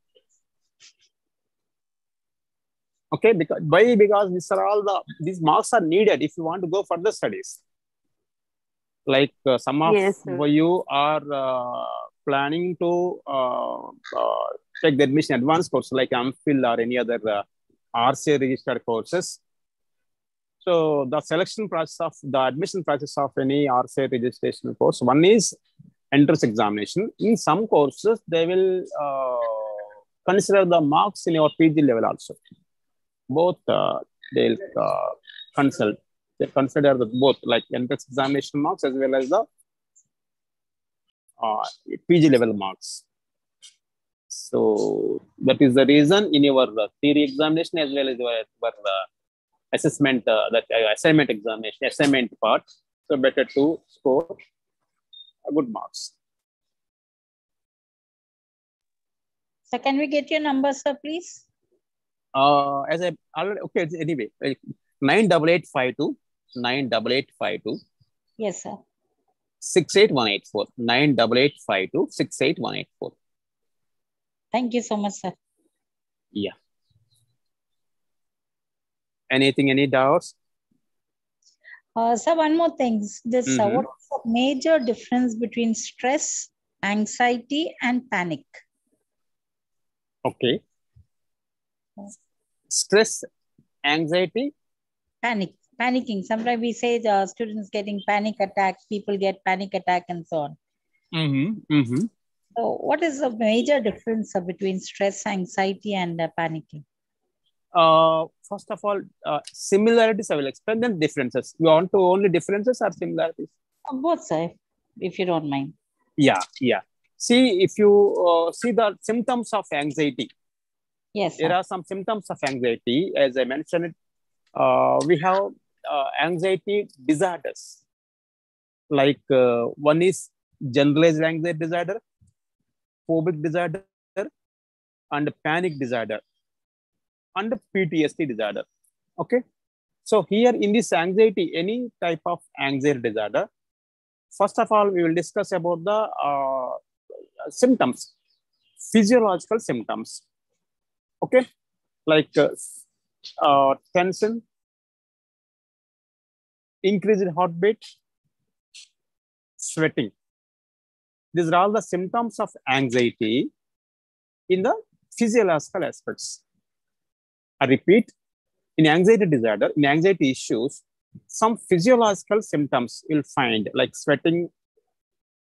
Okay, because these are all these marks are needed if you want to go further studies. Like some of you are planning to take the admission advanced course like MPhil or any other RCA registered courses. So the selection process of the admission process of any RCA registration course, one is entrance examination. In some courses, they will consider the marks in your PG level also. Both they'll consult. They consider the both like entrance examination marks as well as the PG level marks. So that is the reason in your theory examination as well as your assessment, assignment examination, assignment part. So better to score good marks. So can we get your number, sir, please? As I already, okay, anyway, 98852, 98852. Yes, sir. 68184, 98852, 68184. Thank you so much, sir. Yeah. Anything, any doubts? So one more thing. This what is the major difference between stress, anxiety, and panic? Okay. Stress, anxiety, panicking. Sometimes we say the students getting panic attack, people get panic attack, and so on. So what is the major difference between stress, anxiety, and panicking? First of all, similarities I will explain, then differences. You want to only differences or similarities? Both, sir, if you don't mind. Yeah. See, if you see the symptoms of anxiety. Yes, sir. There are some symptoms of anxiety. As I mentioned, we have anxiety disorders. Like one is generalized anxiety disorder, phobic disorder, and panic disorder, and PTSD disorder. Okay. So here in this anxiety, any type of anxiety disorder, first of all, we will discuss about the symptoms, physiological symptoms. Okay. Like tension, increased heartbeat, sweating. These are all the symptoms of anxiety in the physiological aspects. I repeat, in anxiety disorder, in anxiety issues, some physiological symptoms you'll find like sweating,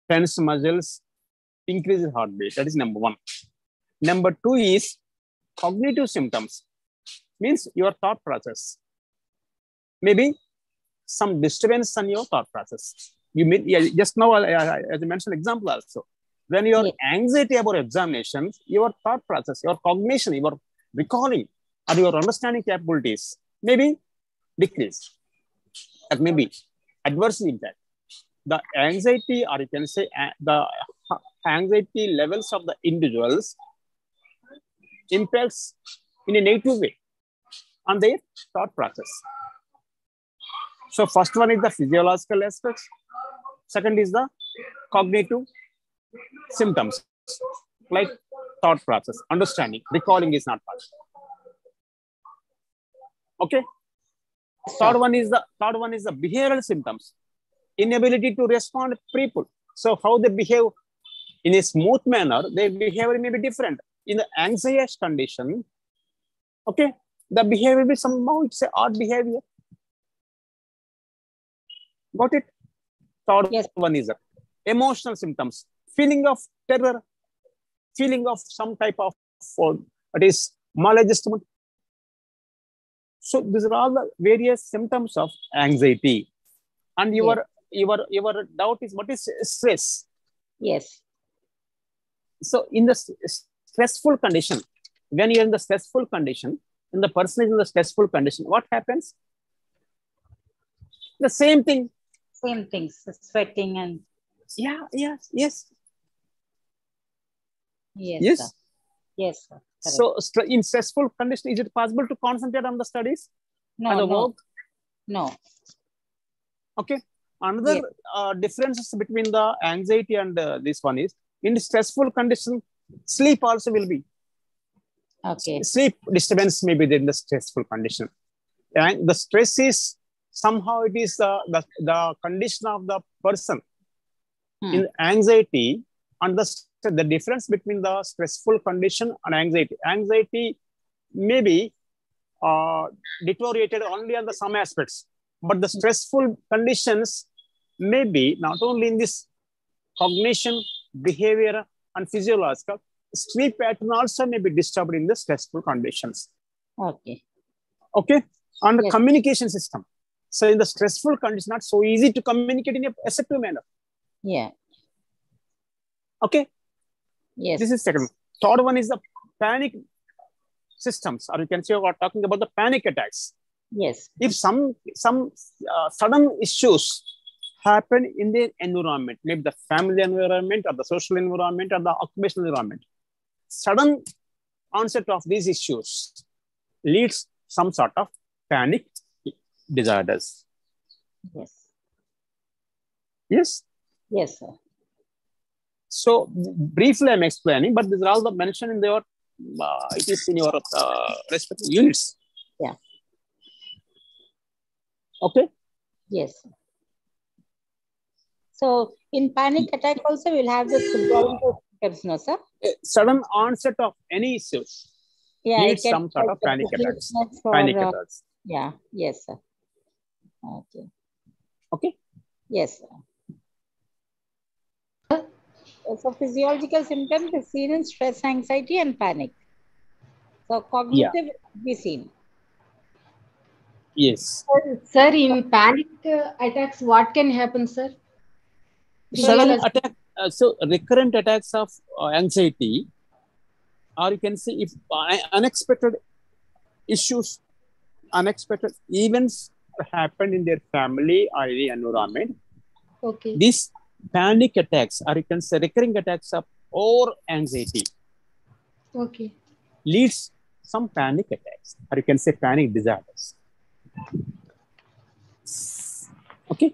tense muscles, increased heartbeat. That is number one. Number two is cognitive symptoms, means your thought process. Maybe some disturbance in your thought process. You mean, just now, as I mentioned, example also. When your anxiety about examinations, your thought process, your cognition, your recalling, or your understanding capabilities maybe decrease. That may be adversely impact. The anxiety, or you can say the anxiety levels of the individuals impacts in a negative way on their thought process. So first one is the physiological aspects. Second is the cognitive symptoms, like thought process, understanding, recalling is not possible. Okay. Third one is the behavioral symptoms, inability to respond to people. So how they behave in a smooth manner, their behavior may be different. In the anxious condition, okay, the behavior will be somehow, it's an odd behavior. Got it? Third one is emotional symptoms, feeling of terror, feeling of some type of maladjustment. So these are all the various symptoms of anxiety. And your doubt is, what is stress? Yes. So in the stressful condition, when you're in the stressful condition, when the person is in the stressful condition, what happens? The same thing. Same things, sweating and... Yes. Yes, sir. So in stressful condition, is it possible to concentrate on the studies? No. Okay. Another difference between the anxiety and this one is, in stressful condition, sleep also will be. Okay. Sleep disturbance may be in the stressful condition. And the stress is somehow it is the condition of the person. In anxiety, and the difference between the stressful condition and anxiety. Anxiety may be deteriorated only on the some aspects, but the stressful conditions may be not only in this cognition, behavior, and physiological. Sleep pattern also may be disturbed in the stressful conditions. Okay. Okay, and the Yes. communication system. So in the stressful conditions, not so easy to communicate in a effective manner. Yeah. Okay. Yes. This is second. Third one is the panic systems, or you can say we're talking about the panic attacks. Yes. If some sudden issues happen in the environment, maybe the family environment or the social environment or the occupational environment, sudden onset of these issues leads some sort of panic disorders. Yes. Yes. Yes, sir. So briefly, I'm explaining, but these are all the mentioned in your. It is in your respective units. Yeah. Okay. Yes. So in panic attack also we'll have the physiological symptoms, no, sir? Sudden onset of any issues Yeah, leads it can some sort of panic attacks. for, Panic attacks. Yeah. Yes, sir. Okay. Okay. Yes, sir. So physiological symptoms is seen in stress, anxiety, and panic. So cognitive will be seen. Yes. Sir, in panic attacks, what can happen, sir? Sudden attack. So recurrent attacks of anxiety, or you can say if unexpected issues, unexpected events happen in their family or the environment. Okay. These panic attacks, or you can say recurring attacks of or anxiety, Okay. leads some panic attacks, or you can say panic disorders. Okay.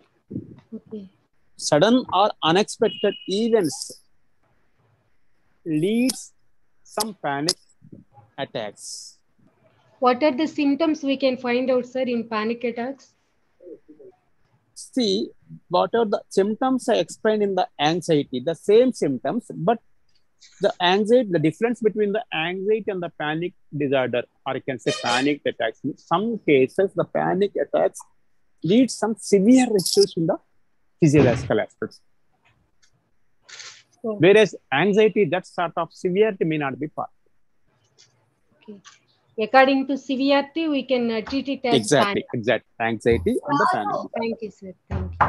Okay. Sudden or unexpected events leads some panic attacks. What are the symptoms we can find out, sir, in panic attacks? See, what are the symptoms I explained in the anxiety, the same symptoms, but the anxiety, the difference between the anxiety and the panic disorder, or you can say panic attacks. In some cases, the panic attacks lead some severe issues in the physiological aspects. Oh. Whereas anxiety, that sort of severity may not be part. Okay. According to severity, we can treat it as Exactly, panic. exact anxiety and the panic. Thank you, sir. Thank you.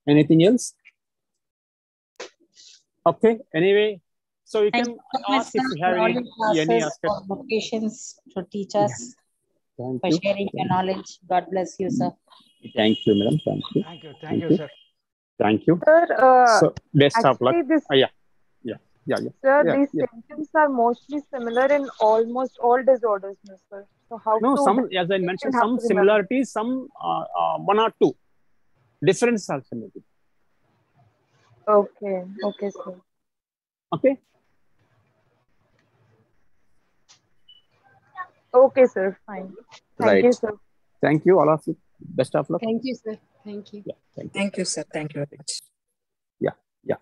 Anything else? Okay. Anyway, so you Thank can you so much, ask if sir, you have for all any your classes, aspect. for locations to teach us, Thank for you. sharing your knowledge. God bless you, sir. Thank you, madam. Thank you. Thank you. Thank you, sir. Thank you. Sir, So best of luck. actually, this sir, these symptoms are mostly similar in almost all disorders, no, sir. So how No, to some, as I mentioned, have some to remember? similarities, some one or two differences also maybe. Okay, okay, sir. Okay. Okay, sir. Fine. Thank you, sir. Thank you, all of you. Best of luck. Thank you, sir. Thank you. Yeah. Thank you. Thank you, sir. Thank you very much. Yeah. Yeah.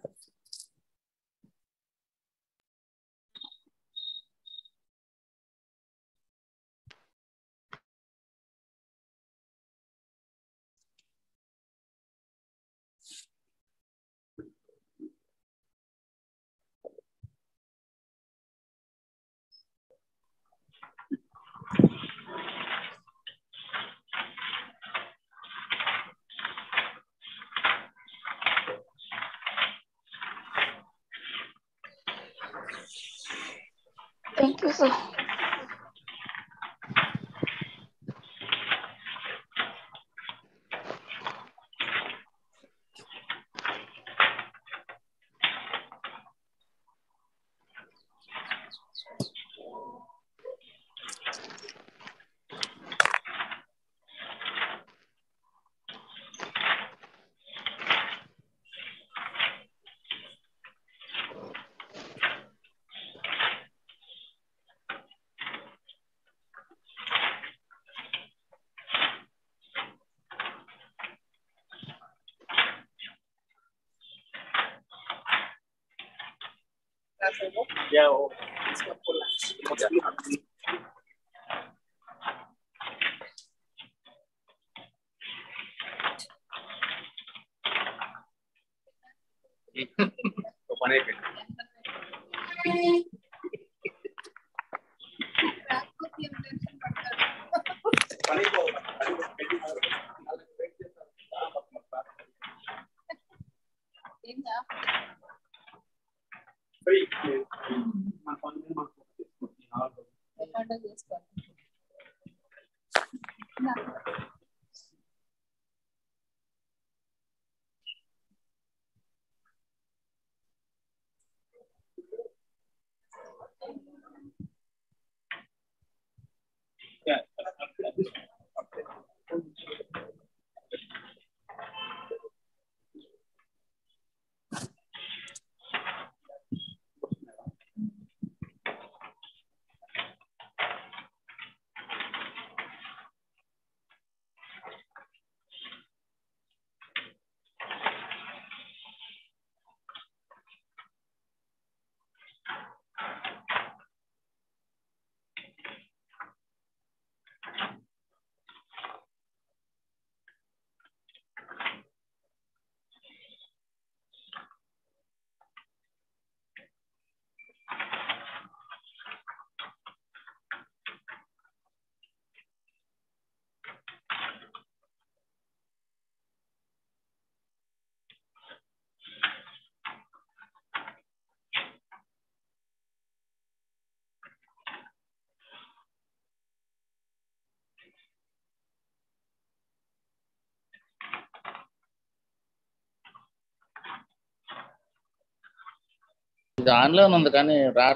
Thank you, sir. ఇది online ఉంది కానీ రా